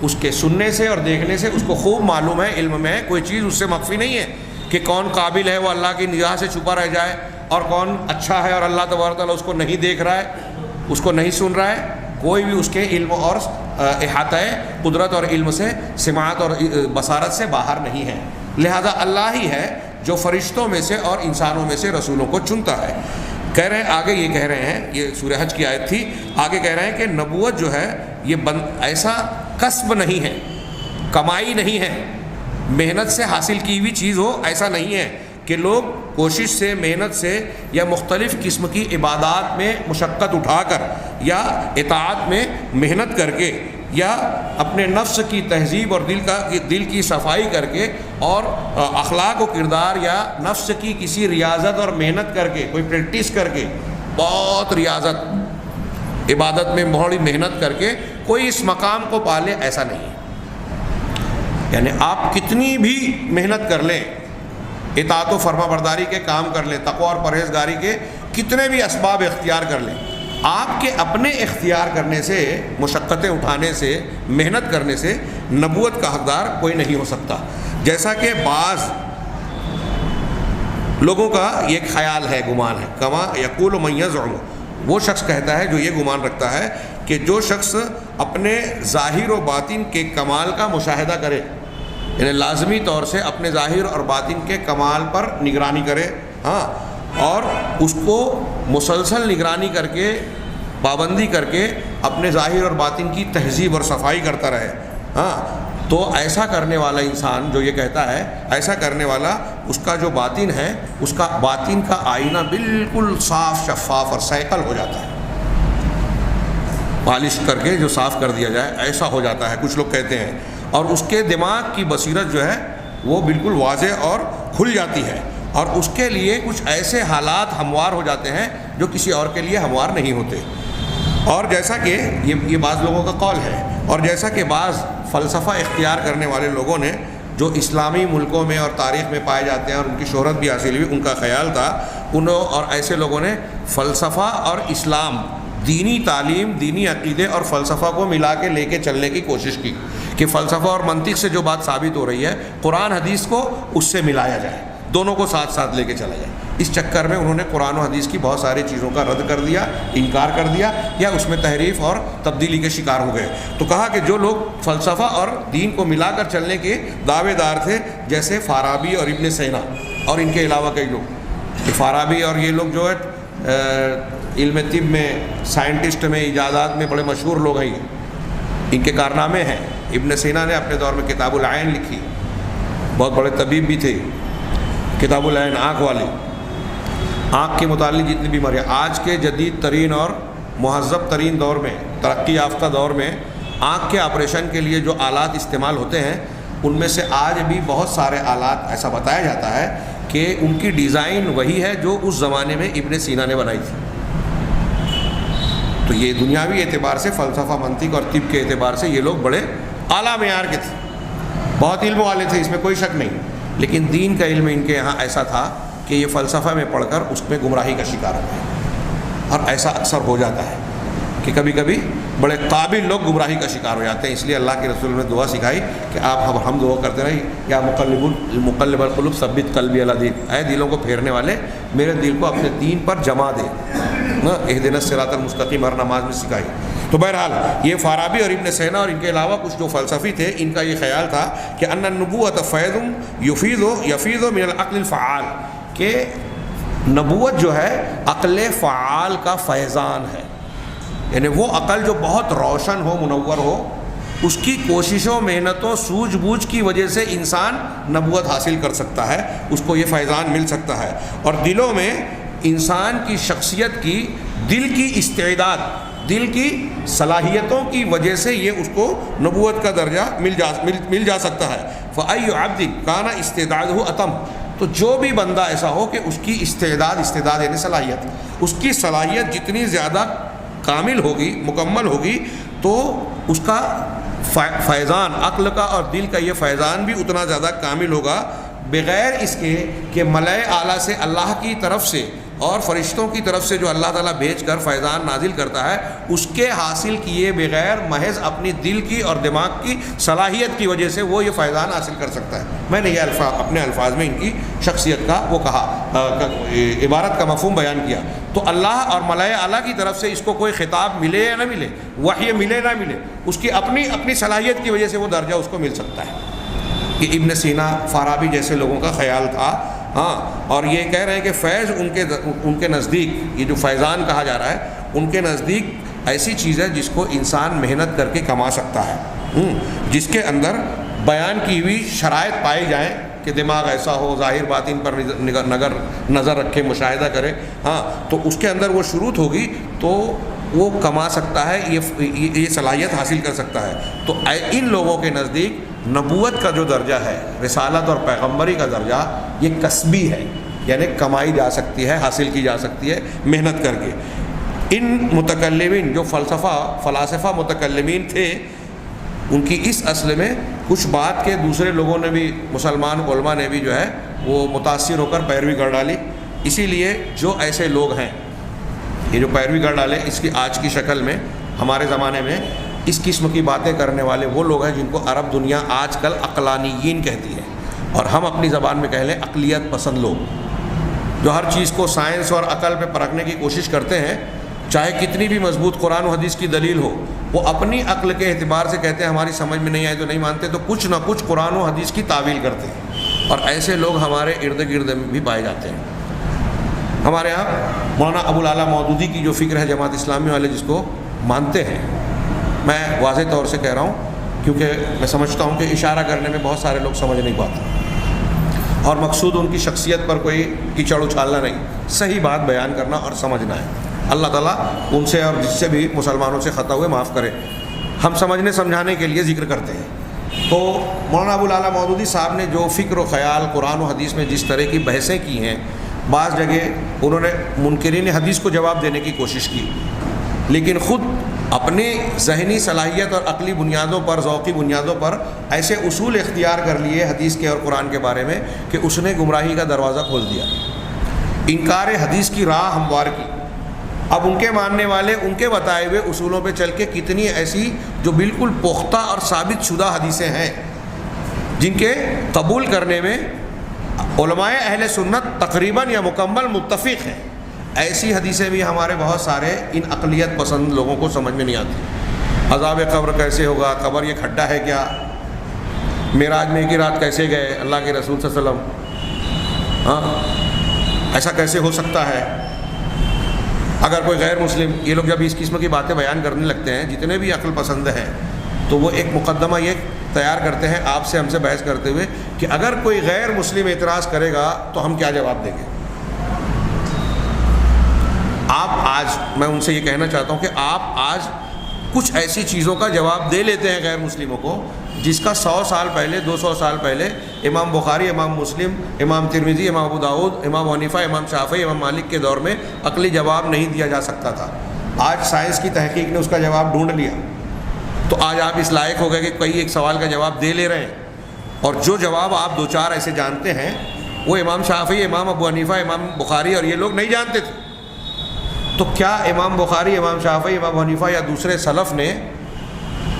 اس کے سننے سے اور دیکھنے سے اس کو خوب معلوم ہے، علم میں ہے، کوئی چیز اس سے مخفی نہیں ہے کہ کون قابل ہے وہ اللہ کی نگاہ سے چھپا رہ جائے، اور کون اچھا ہے اور اللہ تبارک تعالیٰ اس کو نہیں دیکھ رہا ہے، اس کو نہیں سن رہا ہے. کوئی بھی اس کے علم اور احاطہ قدرت اور علم سے، سماعت اور بصارت سے باہر نہیں ہے. لہذا اللہ ہی ہے جو فرشتوں میں سے اور انسانوں میں سے رسولوں کو چنتا ہے. کہہ رہے ہیں آگے، یہ کہہ رہے ہیں، یہ سورہ حج کی آیت تھی، آگے کہہ رہے ہیں کہ نبوت جو ہے یہ ایسا کسب نہیں ہے، کمائی نہیں ہے، محنت سے حاصل کی ہوئی چیز ہو، ایسا نہیں ہے کہ لوگ کوشش سے، محنت سے، یا مختلف قسم کی عبادات میں مشقت اٹھا کر، یا اطاعت میں محنت کر کے، یا اپنے نفس کی تہذیب اور دل کی صفائی کر کے، اور اخلاق و کردار یا نفس کی کسی ریاضت اور محنت کر کے، کوئی پریکٹس کر کے، بہت ریاضت، عبادت میں بڑی محنت کر کے کوئی اس مقام کو پالے، ایسا نہیں ہے. یعنی آپ کتنی بھی محنت کر لیں، اطاعت و فرما برداری کے کام کر لیں، تقوی اور پرہیزگاری کے کتنے بھی اسباب اختیار کر لیں، آپ کے اپنے اختیار کرنے سے، مشقتیں اٹھانے سے، محنت کرنے سے نبوت کا حقدار کوئی نہیں ہو سکتا. جیسا کہ بعض لوگوں کا یہ خیال ہے، گمان ہے، کما یقول من یزعم، وہ شخص کہتا ہے جو یہ گمان رکھتا ہے کہ جو شخص اپنے ظاہر و باطن کے کمال کا مشاہدہ کرے، یعنی لازمی طور سے اپنے ظاہر اور باطن کے کمال پر نگرانی کرے، ہاں، اور اس کو مسلسل نگرانی کر کے، پابندی کر کے اپنے ظاہر اور باطن کی تہذیب اور صفائی کرتا رہے، ہاں، تو ایسا کرنے والا انسان جو یہ کہتا ہے، ایسا کرنے والا، اس کا جو باطن ہے، اس کا باطن کا آئینہ بالکل صاف، شفاف اور سیکل ہو جاتا ہے، پالش کر کے جو صاف کر دیا جائے ایسا ہو جاتا ہے، کچھ لوگ کہتے ہیں. اور اس کے دماغ کی بصیرت جو ہے وہ بالکل واضح اور کھل جاتی ہے، اور اس کے لیے کچھ ایسے حالات ہموار ہو جاتے ہیں جو کسی اور کے لیے ہموار نہیں ہوتے. اور جیسا کہ یہ بعض لوگوں کا قول ہے، اور جیسا کہ بعض فلسفہ اختیار کرنے والے لوگوں نے جو اسلامی ملکوں میں اور تاریخ میں پائے جاتے ہیں اور ان کی شہرت بھی حاصل ہوئی، ان کا خیال تھا انہوں اور ایسے لوگوں نے فلسفہ اور اسلام، دینی تعلیم، دینی عقیدے اور فلسفہ کو ملا کے لے کے چلنے کی کوشش کی کہ فلسفہ اور منطق سے جو بات ثابت ہو رہی ہے قرآن حدیث کو اس سے ملایا جائے، دونوں کو ساتھ ساتھ لے کے چلا جائے۔ اس چکر میں انہوں نے قرآن و حدیث کی بہت ساری چیزوں کا رد کر دیا، انکار کر دیا، یا اس میں تحریف اور تبدیلی کے شکار ہو گئے۔ تو کہا کہ جو لوگ فلسفہ اور دین کو ملا کر چلنے کے دعوے دار تھے، جیسے فارابی اور ابن سینا اور ان کے علاوہ کئی لوگ، فارابی اور یہ لوگ جو ہے علم طب میں، سائنٹسٹ میں، ایجادات میں بڑے مشہور لوگ ہیں، ان کے کارنامے ہیں۔ ابن سینا نے اپنے دور میں کتاب العین لکھی، بہت بڑے طبیب بھی تھے۔ کتاب العین، آنکھ والی، آنکھ کے متعلق جتنی بیماریاں آج کے جدید ترین اور مہذب ترین دور میں، ترقی یافتہ دور میں آنکھ کے آپریشن کے لیے جو آلات استعمال ہوتے ہیں، ان میں سے آج بھی بہت سارے آلات ایسا بتایا جاتا ہے کہ ان کی ڈیزائن وہی ہے جو اس زمانے میں ابن سینا نے بنائی تھی۔ تو یہ دنیاوی اعتبار سے، فلسفہ، منطق اور طب کے اعتبار سے یہ لوگ بڑے اعلیٰ معیار کے تھے، بہت علم والے تھے، اس میں کوئی شک نہیں۔ لیکن دین کا علم ان کے یہاں ایسا تھا کہ یہ فلسفہ میں پڑھ کر اس میں گمراہی کا شکار ہو گئے، اور ایسا اکثر ہو جاتا ہے کہ کبھی کبھی بڑے قابل لوگ گمراہی کا شکار ہو جاتے ہیں۔ اس لیے اللہ کے رسول نے دعا سکھائی کہ آپ ہم دعا کرتے رہے، یا مقلب القلوب ثبت قلبی علی دین، اے دلوں کو پھیرنے والے میرے دل کو اپنے دین پر جما دے، اہدنا الصراط المستقیم ہر نماز میں سکھائی۔ تو بہرحال یہ فارابی اور ابن سینا اور ان کے علاوہ کچھ جو فلسفی تھے، ان کا یہ خیال تھا کہ ان النبوۃ فیض یفیض من العقل الفعال، کہ نبوت جو ہے عقل فعال کا فیضان ہے، یعنی وہ عقل جو بہت روشن ہو، منور ہو، اس کی کوششوں، محنتوں، سوجھ بوجھ کی وجہ سے انسان نبوت حاصل کر سکتا ہے، اس کو یہ فیضان مل سکتا ہے۔ اور دلوں میں انسان کی شخصیت کی، دل کی استعداد، دل کی صلاحیتوں کی وجہ سے یہ اس کو نبوت کا درجہ مل جا سکتا ہے۔ فَأَيُّ عَبْدٍ كَانَ اسْتِعْدَادُهُ أَتَمَّ، تو جو بھی بندہ ایسا ہو کہ اس کی استعداد یعنی صلاحیت، اس کی صلاحیت جتنی زیادہ کامل ہوگی، مکمل ہوگی، تو اس کا فیضان، عقل کا اور دل کا یہ فیضان بھی اتنا زیادہ کامل ہوگا، بغیر اس کے کہ ملائے اعلیٰ سے، اللہ کی طرف سے اور فرشتوں کی طرف سے جو اللہ تعالیٰ بھیج کر فیضان نازل کرتا ہے، اس کے حاصل کیے بغیر محض اپنی دل کی اور دماغ کی صلاحیت کی وجہ سے وہ یہ فیضان حاصل کر سکتا ہے۔ میں نے یہ اپنے الفاظ میں ان کی شخصیت کا وہ کہا، عبارت کا مفہوم بیان کیا۔ تو اللہ اور ملائے اعلیٰ کی طرف سے اس کو کوئی خطاب ملے یا نہ ملے، وحی ملے نہ ملے، اس کی اپنی صلاحیت کی وجہ سے وہ درجہ اس کو مل سکتا ہے۔ کہ ابن سینا، فارابی جیسے لوگوں کا خیال تھا، ہاں، اور یہ کہہ رہے ہیں کہ فیض ان کے نزدیک، یہ جو فیضان کہا جا رہا ہے، ان کے نزدیک ایسی چیز ہے جس کو انسان محنت کر کے کما سکتا ہے، جس کے اندر بیان کی ہوئی شرائط پائی جائیں کہ دماغ ایسا ہو، ظاہر باطن پر نظر رکھے، مشاہدہ کرے، ہاں، تو اس کے اندر وہ شروط ہوگی تو وہ کما سکتا ہے، یہ صلاحیت حاصل کر سکتا ہے۔ تو ان لوگوں کے نزدیک نبوت کا جو درجہ ہے، رسالت اور پیغمبری کا درجہ، یہ کسبی ہے، یعنی کمائی جا سکتی ہے، حاصل کی جا سکتی ہے محنت کر کے۔ ان متکلمین جو فلاسفہ متکلمین تھے، ان کی اس اصل میں کچھ بات کے دوسرے لوگوں نے بھی، مسلمان علماء نے بھی جو ہے وہ متاثر ہو کر پیروی کر ڈالی۔ اسی لیے جو ایسے لوگ ہیں، یہ جو پیروی کر ڈالے، اس کی آج کی شکل میں ہمارے زمانے میں اس قسم کی باتیں کرنے والے وہ لوگ ہیں جن کو عرب دنیا آج کل عقلانیین کہتی ہے، اور ہم اپنی زبان میں کہہ لیں عقلیت پسند لوگ، جو ہر چیز کو سائنس اور عقل پہ پرکھنے کی کوشش کرتے ہیں، چاہے کتنی بھی مضبوط قرآن و حدیث کی دلیل ہو، وہ اپنی عقل کے اعتبار سے کہتے ہیں ہماری سمجھ میں نہیں آئے تو نہیں مانتے، تو کچھ نہ کچھ قرآن و حدیث کی تعویل کرتے ہیں، اور ایسے لوگ ہمارے ارد گرد بھی پائے جاتے ہیں۔ ہمارے ہاں مولانا ابوالعلا مودودی کی جو فکر ہے، جماعت اسلامی والے جس کو مانتے ہیں، میں واضح طور سے کہہ رہا ہوں کیونکہ میں سمجھتا ہوں کہ اشارہ کرنے میں بہت سارے لوگ سمجھ نہیں پاتے، اور مقصود ان کی شخصیت پر کوئی کیچڑ اچھالنا نہیں، صحیح بات بیان کرنا اور سمجھنا ہے۔ اللہ تعالیٰ ان سے اور جس سے بھی مسلمانوں سے خطا ہوئے معاف کرے۔ ہم سمجھنے سمجھانے کے لیے ذکر کرتے ہیں۔ تو مولانا ابوالعلا مودودی صاحب نے جو فکر و خیال قرآن و حدیث میں جس طرح کی بحثیں کی ہیں، بعض جگہ انہوں نے منکرین حدیث کو جواب دینے کی کوشش کی، لیکن خود اپنی ذہنی صلاحیت اور عقلی بنیادوں پر، ذوقی بنیادوں پر ایسے اصول اختیار کر لیے حدیث کے اور قرآن کے بارے میں کہ اس نے گمراہی کا دروازہ کھول دیا، انکار حدیث کی راہ ہموار کی۔ اب ان کے ماننے والے ان کے بتائے ہوئے اصولوں پہ چل کے کتنی ایسی جو بالکل پختہ اور ثابت شدہ حدیثیں ہیں جن کے قبول کرنے میں علماء اہل سنت تقریباً یا مکمل متفق ہیں، ایسی حدیثیں بھی ہمارے بہت سارے ان اقلیت پسند لوگوں کو سمجھ میں نہیں آتی۔ عذاب قبر کیسے ہوگا؟ قبر یہ کھڈا ہے کیا؟ معراج میں ایک ہی رات کیسے گئے اللہ کے رسول صلی اللہ علیہ وسلم؟ ہاں، ایسا کیسے ہو سکتا ہے؟ اگر کوئی غیر مسلم، یہ لوگ جب اس قسم کی باتیں بیان کرنے لگتے ہیں، جتنے بھی عقل پسند ہیں، تو وہ ایک مقدمہ یہ تیار کرتے ہیں آپ سے، ہم سے بحث کرتے ہوئے کہ اگر کوئی غیر مسلم اعتراض کرے گا تو ہم کیا جواب دیں گے؟ میں ان سے یہ کہنا چاہتا ہوں کہ آپ آج کچھ ایسی چیزوں کا جواب دے لیتے ہیں غیر مسلموں کو جس کا 100 سال پہلے، 200 سال پہلے امام بخاری، امام مسلم، امام ترمذی، امام ابو داؤد، امام حنیفہ، امام شافعی، امام مالک کے دور میں عقلی جواب نہیں دیا جا سکتا تھا۔ آج سائنس کی تحقیق نے اس کا جواب ڈھونڈ لیا، تو آج آپ اس لائق ہو گئے کہ کوئی ایک سوال کا جواب دے لے رہے ہیں، اور جو جواب آپ 2-4 ایسے جانتے ہیں وہ امام شافعی، امام ابو حنیفہ، امام بخاری اور یہ لوگ نہیں جانتے تھے۔ تو کیا امام بخاری، امام شافعی، امام حنیفہ یا دوسرے سلف نے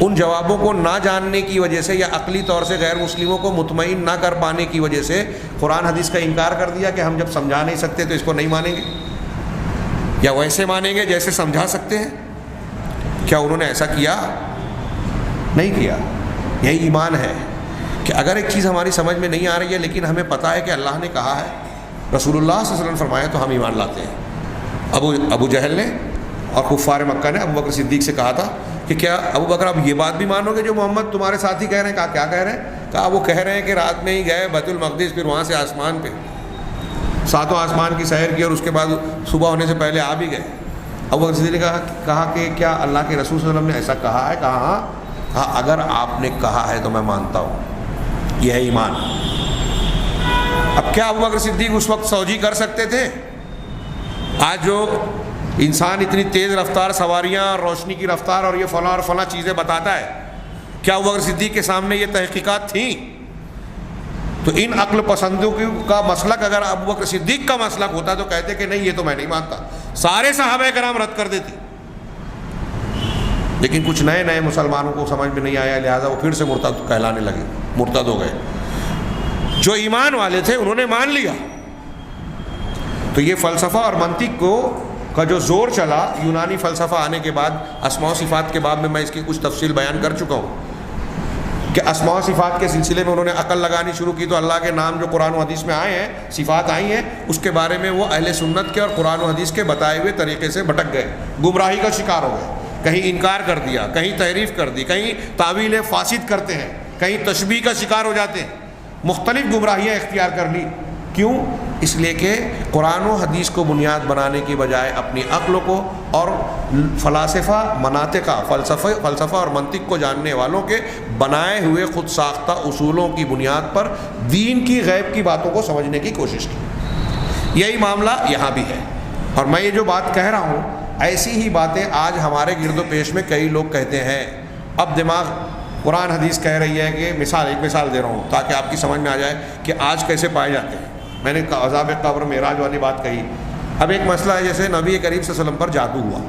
ان جوابوں کو نہ جاننے کی وجہ سے یا عقلی طور سے غیر مسلموں کو مطمئن نہ کر پانے کی وجہ سے قرآن حدیث کا انکار کر دیا کہ ہم جب سمجھا نہیں سکتے تو اس کو نہیں مانیں گے، یا ویسے مانیں گے جیسے سمجھا سکتے ہیں؟ کیا انہوں نے ایسا کیا؟ نہیں کیا۔ یہی ایمان ہے کہ اگر ایک چیز ہماری سمجھ میں نہیں آ رہی ہے لیکن ہمیں پتہ ہے کہ اللہ نے کہا ہے، رسول اللہ صلی اللہ علیہ وسلم فرمایا، تو ہم ایمان لاتے ہیں۔ ابو جہل نے اور کفار مکہ نے ابو بکر صدیق سے کہا تھا کہ کیا ابو بکر آپ یہ بات بھی مانو گے جو محمد تمہارے ساتھی کہہ رہے ہیں؟ کہا کیا کہہ رہے ہیں؟ کہا وہ کہہ رہے ہیں کہ رات میں ہی گئے بیت المقدس، پھر وہاں سے آسمان پہ 7 آسمان کی سیر کی اور اس کے بعد صبح ہونے سے پہلے آ بھی گئے۔ ابو بکر صدیق نے کہا کہ کیا اللہ کے رسول صلی اللہ علیہ وسلم نے ایسا کہا ہے؟ کہا ہاں، اگر آپ نے کہا ہے تو میں مانتا ہوں، یہ ہے ایمان۔ اب کیا ابو بکر صدیق اس وقت سوجی کر سکتے تھے؟ آج جو انسان اتنی تیز رفتار سواریاں اور روشنی کی رفتار اور یہ فلاں اور فلاں چیزیں بتاتا ہے، کیا ابو بکر صدیق کے سامنے یہ تحقیقات تھیں؟ تو ان عقل پسندوں کا مسلک اگر ابو بکر صدیق کا مسلک ہوتا تو کہتے کہ نہیں، یہ تو میں نہیں مانتا، سارے صحابہ کرام رد کر دیتے۔ لیکن کچھ نئے مسلمانوں کو سمجھ میں نہیں آیا، لہٰذا وہ پھر سے مرتد کہلانے لگے، مرتد ہو گئے۔ جو ایمان والے تھے انہوں نے مان لیا۔ تو یہ فلسفہ اور منطق کا جو زور چلا یونانی فلسفہ آنے کے بعد، اسماء و صفات کے باب میں میں اس کی کچھ تفصیل بیان کر چکا ہوں کہ اسماء و صفات کے سلسلے میں انہوں نے عقل لگانی شروع کی، تو اللہ کے نام جو قرآن و حدیث میں آئے ہیں، صفات آئی ہیں، اس کے بارے میں وہ اہل سنت کے اور قرآن و حدیث کے بتائے ہوئے طریقے سے بھٹک گئے، گمراہی کا شکار ہو گئے۔ کہیں انکار کر دیا، کہیں تحریف کر دی، کہیں تعویل فاسد کرتے ہیں، کہیں تشبیہ کا شکار ہو جاتے ہیں، مختلف گمراہیاں اختیار کر لی۔ کیوں؟ اس لیے کہ قرآن و حدیث کو بنیاد بنانے کی بجائے اپنی عقل کو اور فلاسفہ مناطقہ فلسفہ اور منطق کو جاننے والوں کے بنائے ہوئے خود ساختہ اصولوں کی بنیاد پر دین کی غیب کی باتوں کو سمجھنے کی کوشش کی۔ یہی معاملہ یہاں بھی ہے، اور میں یہ جو بات کہہ رہا ہوں ایسی ہی باتیں آج ہمارے گرد و پیش میں کئی لوگ کہتے ہیں۔ اب دماغ قرآن حدیث کہہ رہی ہے کہ ایک مثال دے رہا ہوں تاکہ آپ کی سمجھ میں آ جائے کہ آج کیسے پائے جاتے ہیں۔ میں نے عذاب قبر معراج والی بات کہی۔ اب ایک مسئلہ ہے، جیسے نبی کریم صلی اللہ علیہ وسلم پر جادو ہوا،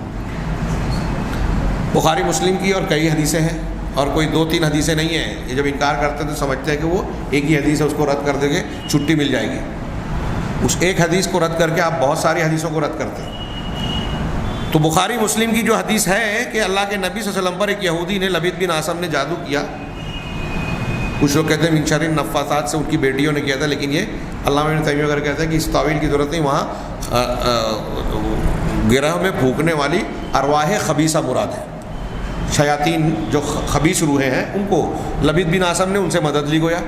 بخاری مسلم کی اور کئی حدیثیں ہیں، اور کوئی 2-3 حدیثیں نہیں ہیں۔ یہ جب انکار کرتے تو سمجھتے ہیں کہ وہ ایک ہی حدیث ہے، اس کو رد کر دیں گے چھٹی مل جائے گی۔ اس ایک حدیث کو رد کر کے آپ بہت ساری حدیثوں کو رد کرتے ہیں۔ تو بخاری مسلم کی جو حدیث ہے کہ اللہ کے نبی صلی اللہ علیہ وسلم پر ایک یہودی نے، لبید بن عاصم نے جادو کیا، کچھ لوگ کہتے ہیں من شر النفاثات سے ان کی بیٹیوں نے کیا تھا، لیکن یہ علامہ ابن تیمیہ وغیرہ کہتے ہیں کہ اس تعویل کی ضرورت نہیں، وہاں گرہ میں پھونکنے والی ارواح خبیثہ مراد ہے، شیاطین جو خبیث روحیں ہیں ان کو لبید بن عاصم نے ان سے مدد لی گویا۔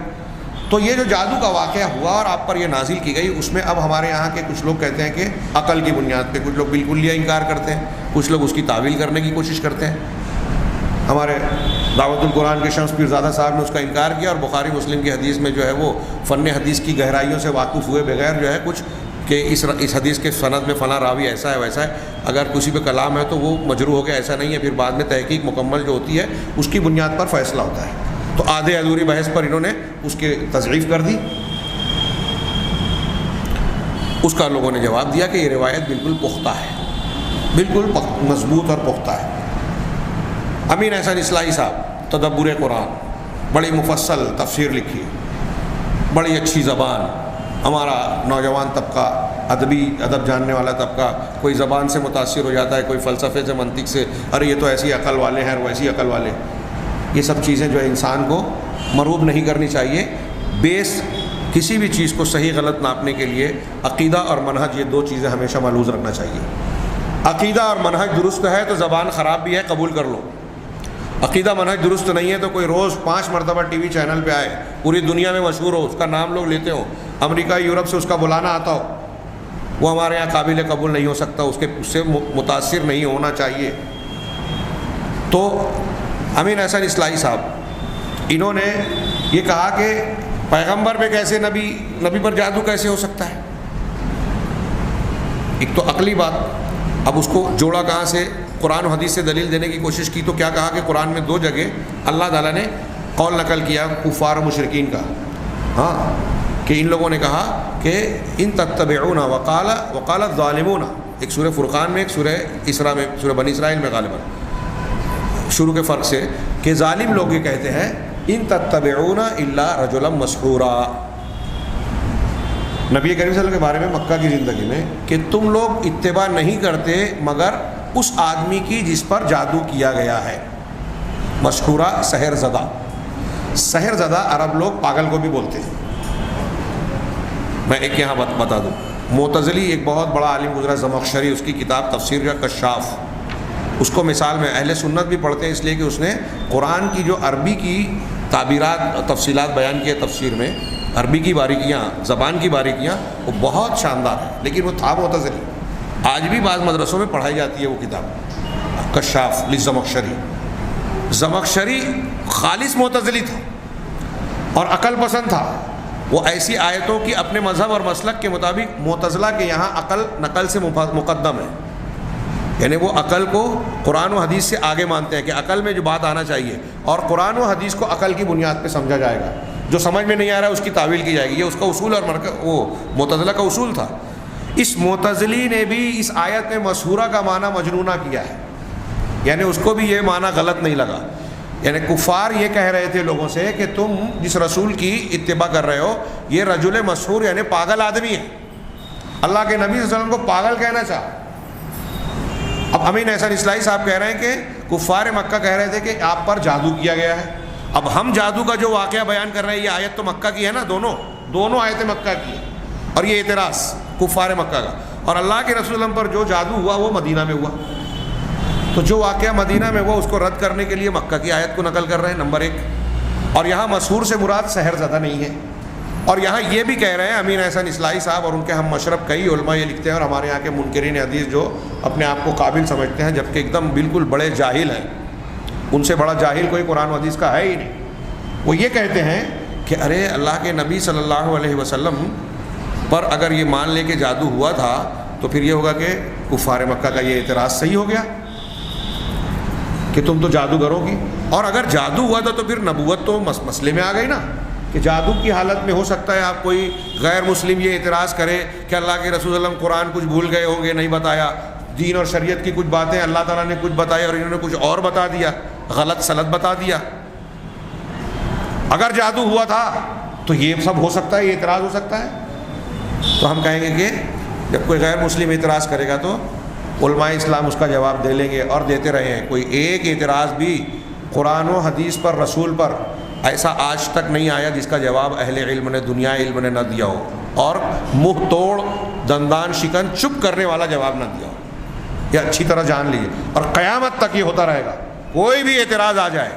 تو یہ جو جادو کا واقعہ ہوا اور آپ پر یہ نازل کی گئی، اس میں اب ہمارے یہاں کے کچھ لوگ کہتے ہیں کہ عقل کی بنیاد پہ، کچھ لوگ بالکل یہ انکار کرتے ہیں، کچھ لوگ اس کی تعویل کرنے کی کوشش کرتے ہیں۔ ہمارے دعوت القرآن کے شمس پیرزادہ صاحب نے اس کا انکار کیا، اور بخاری مسلم کی حدیث میں جو ہے وہ فن حدیث کی گہرائیوں سے واقف ہوئے بغیر جو ہے کچھ کہ اس حدیث کے سند میں فلاں راوی ایسا ہے ویسا ہے، اگر کسی پہ کلام ہے تو وہ مجروح ہو گیا، ایسا نہیں ہے، پھر بعد میں تحقیق مکمل جو ہوتی ہے اس کی بنیاد پر فیصلہ ہوتا ہے۔ تو آدھے ادھوری بحث پر انہوں نے اس کی تضعیف کر دی۔ اس کا لوگوں نے جواب دیا کہ یہ روایت بالکل پختہ ہے، بالکل مضبوط اور پختہ ہے۔ امین احسن اصلاحی صاحب تدبر قرآن، بڑی مفصل تفسیر لکھی، بڑی اچھی زبان۔ ہمارا نوجوان طبقہ، ادب جاننے والا طبقہ، کوئی زبان سے متاثر ہو جاتا ہے، کوئی فلسفے سے، منطق سے، ارے یہ تو ایسی عقل والے ہیں اور ویسی عقل والے۔ یہ سب چیزیں جو ہے انسان کو مرغوب نہیں کرنی چاہیے۔ بیس کسی بھی چیز کو صحیح غلط ناپنے کے لیے عقیدہ اور منہج، یہ دو چیزیں ہمیشہ ملحوظ رکھنا چاہیے۔ عقیدہ اور منہج درست ہے تو زبان خراب بھی ہے، قبول کر لو۔ عقیدہ منہج درست نہیں ہے تو کوئی روز 5 مرتبہ ٹی وی چینل پہ آئے، پوری دنیا میں مشہور ہو، اس کا نام لوگ لیتے ہو، امریکہ یورپ سے اس کا بلانا آتا ہو، وہ ہمارے یہاں قابل قبول نہیں ہو سکتا، اس سے متاثر نہیں ہونا چاہیے۔ تو امین احسن اصلاحی صاحب انہوں نے یہ کہا کہ پیغمبر پہ کیسے نبی پر جادو کیسے ہو سکتا ہے؟ ایک تو عقلی بات، اب اس کو جوڑا کہاں سے؟ قرآن و حدیث سے دلیل دینے کی کوشش کی تو کیا کہا کہ قرآن میں 2 جگہ اللہ تعالیٰ نے قول نقل کیا کفار و مشرکین کا، ہاں، کہ ان لوگوں نے کہا کہ ان تتبعون وقال الظالمون، ایک سورہ فرقان میں، ایک سورہ اسراء میں، سورہ بنی اسرائیل میں غالباً شروع کے فرق سے، کہ ظالم لوگ یہ کہتے ہیں ان تتبعون الا رجلا مسحورا، نبی کریم صلی اللہ علیہ وسلم کے بارے میں مکہ کی زندگی میں، کہ تم لوگ اتباع نہیں کرتے مگر اس آدمی کی جس پر جادو کیا گیا ہے۔ مسحورا سحر زدہ، سحر زدہ عرب لوگ پاگل کو بھی بولتے ہیں۔ میں ایک یہاں بتا دوں، معتزلی ایک بہت بڑا عالم گزرا زمخشری، اس کی کتاب تفسیر کا کشاف، اس کو مثال میں اہل سنت بھی پڑھتے ہیں، اس لیے کہ اس نے قرآن کی جو عربی کی تعبیرات تفصیلات بیان کی ہے تفسیر میں، عربی کی باریکیاں، زبان کی باریکیاں، وہ بہت شاندار ہے، لیکن وہ تھا معتزلی۔ آج بھی بعض مدرسوں میں پڑھائی جاتی ہے وہ کتاب کشاف للزمخشری۔ زمخشری خالص معتزلی تھا اور عقل پسند تھا، وہ ایسی آیتوں کی اپنے مذہب اور مسلک کے مطابق، معتزلہ کے یہاں عقل نقل سے مقدم ہے، یعنی وہ عقل کو قرآن و حدیث سے آگے مانتے ہیں کہ عقل میں جو بات آنا چاہیے، اور قرآن و حدیث کو عقل کی بنیاد پہ سمجھا جائے گا، جو سمجھ میں نہیں آ رہا ہے اس کی تعویل کی جائے گی، یہ اس کا اصول اور وہ معتزلہ کا اصول تھا۔ اس معتزلی نے بھی اس آیت میں مسحورہ کا معنی مجنونہ کیا ہے، یعنی اس کو بھی یہ معنی غلط نہیں لگا، یعنی کفار یہ کہہ رہے تھے لوگوں سے کہ تم جس رسول کی اتباع کر رہے ہو یہ رجل مسحور یعنی پاگل آدمی ہے، اللہ کے نبی صلی اللہ علیہ وسلم کو پاگل کہنا چاہا۔ اب امین احسن اصلاحی صاحب کہہ رہے ہیں کہ کفار مکہ کہہ رہے تھے کہ آپ پر جادو کیا گیا ہے۔ اب ہم جادو کا جو واقعہ بیان کر رہے ہیں، یہ آیت تو مکہ کی ہے نا، دونوں آیتیں مکہ کی ہیں، اور یہ اعتراض کفار مکہ کا، اور اللہ کے رسول اللہ پر جو جادو ہوا وہ مدینہ میں ہوا، تو جو واقعہ مدینہ میں ہوا اس کو رد کرنے کے لیے مکہ کی آیت کو نقل کر رہے ہیں، نمبر 1۔ اور یہاں مسحور سے مراد سحر زدہ نہیں ہے، اور یہاں یہ بھی کہہ رہے ہیں امین احسن اصلاحی صاحب اور ان کے ہم مشرب کئی علماء یہ لکھتے ہیں، اور ہمارے یہاں کے منکرین حدیث جو اپنے آپ کو قابل سمجھتے ہیں جبکہ ایک دم بالکل بڑے جاہل ہیں، ان سے بڑا جاہل کوئی قرآن و حدیث کا ہے ہی نہیں، وہ یہ کہتے ہیں کہ ارے اللہ کے نبی صلی اللہ علیہ وسلم پر اگر یہ مان لے کہ جادو ہوا تھا تو پھر یہ ہوگا کہ کفار مکہ کا یہ اعتراض صحیح ہو گیا کہ تم تو جادوگروں کی، اور اگر جادو ہوا تھا تو پھر نبوت تو مسئلے میں آ گئی نا، کہ جادو کی حالت میں ہو سکتا ہے آپ کوئی غیر مسلم یہ اعتراض کرے کہ اللہ کے رسول صلی اللہ علیہ وسلم قرآن کچھ بھول گئے ہوں گے، نہیں بتایا، دین اور شریعت کی کچھ باتیں اللہ تعالیٰ نے کچھ بتائی اور انہوں نے کچھ اور بتا دیا، غلط سلط بتا دیا۔ اگر جادو ہوا تھا تو یہ سب ہو سکتا ہے، یہ اعتراض ہو سکتا ہے۔ تو ہم کہیں گے کہ جب کوئی غیر مسلم اعتراض کرے گا تو علماء اسلام اس کا جواب دے لیں گے اور دیتے رہے ہیں، کوئی ایک اعتراض بھی قرآن و حدیث پر، رسول پر ایسا آج تک نہیں آیا جس کا جواب اہل علم نے، دنیا علم نے نہ دیا ہو، اور منہ توڑ، دندان شکن، چپ کرنے والا جواب نہ دیا ہو، یہ اچھی طرح جان لیجیے، اور قیامت تک یہ ہوتا رہے گا۔ کوئی بھی اعتراض آ جائے،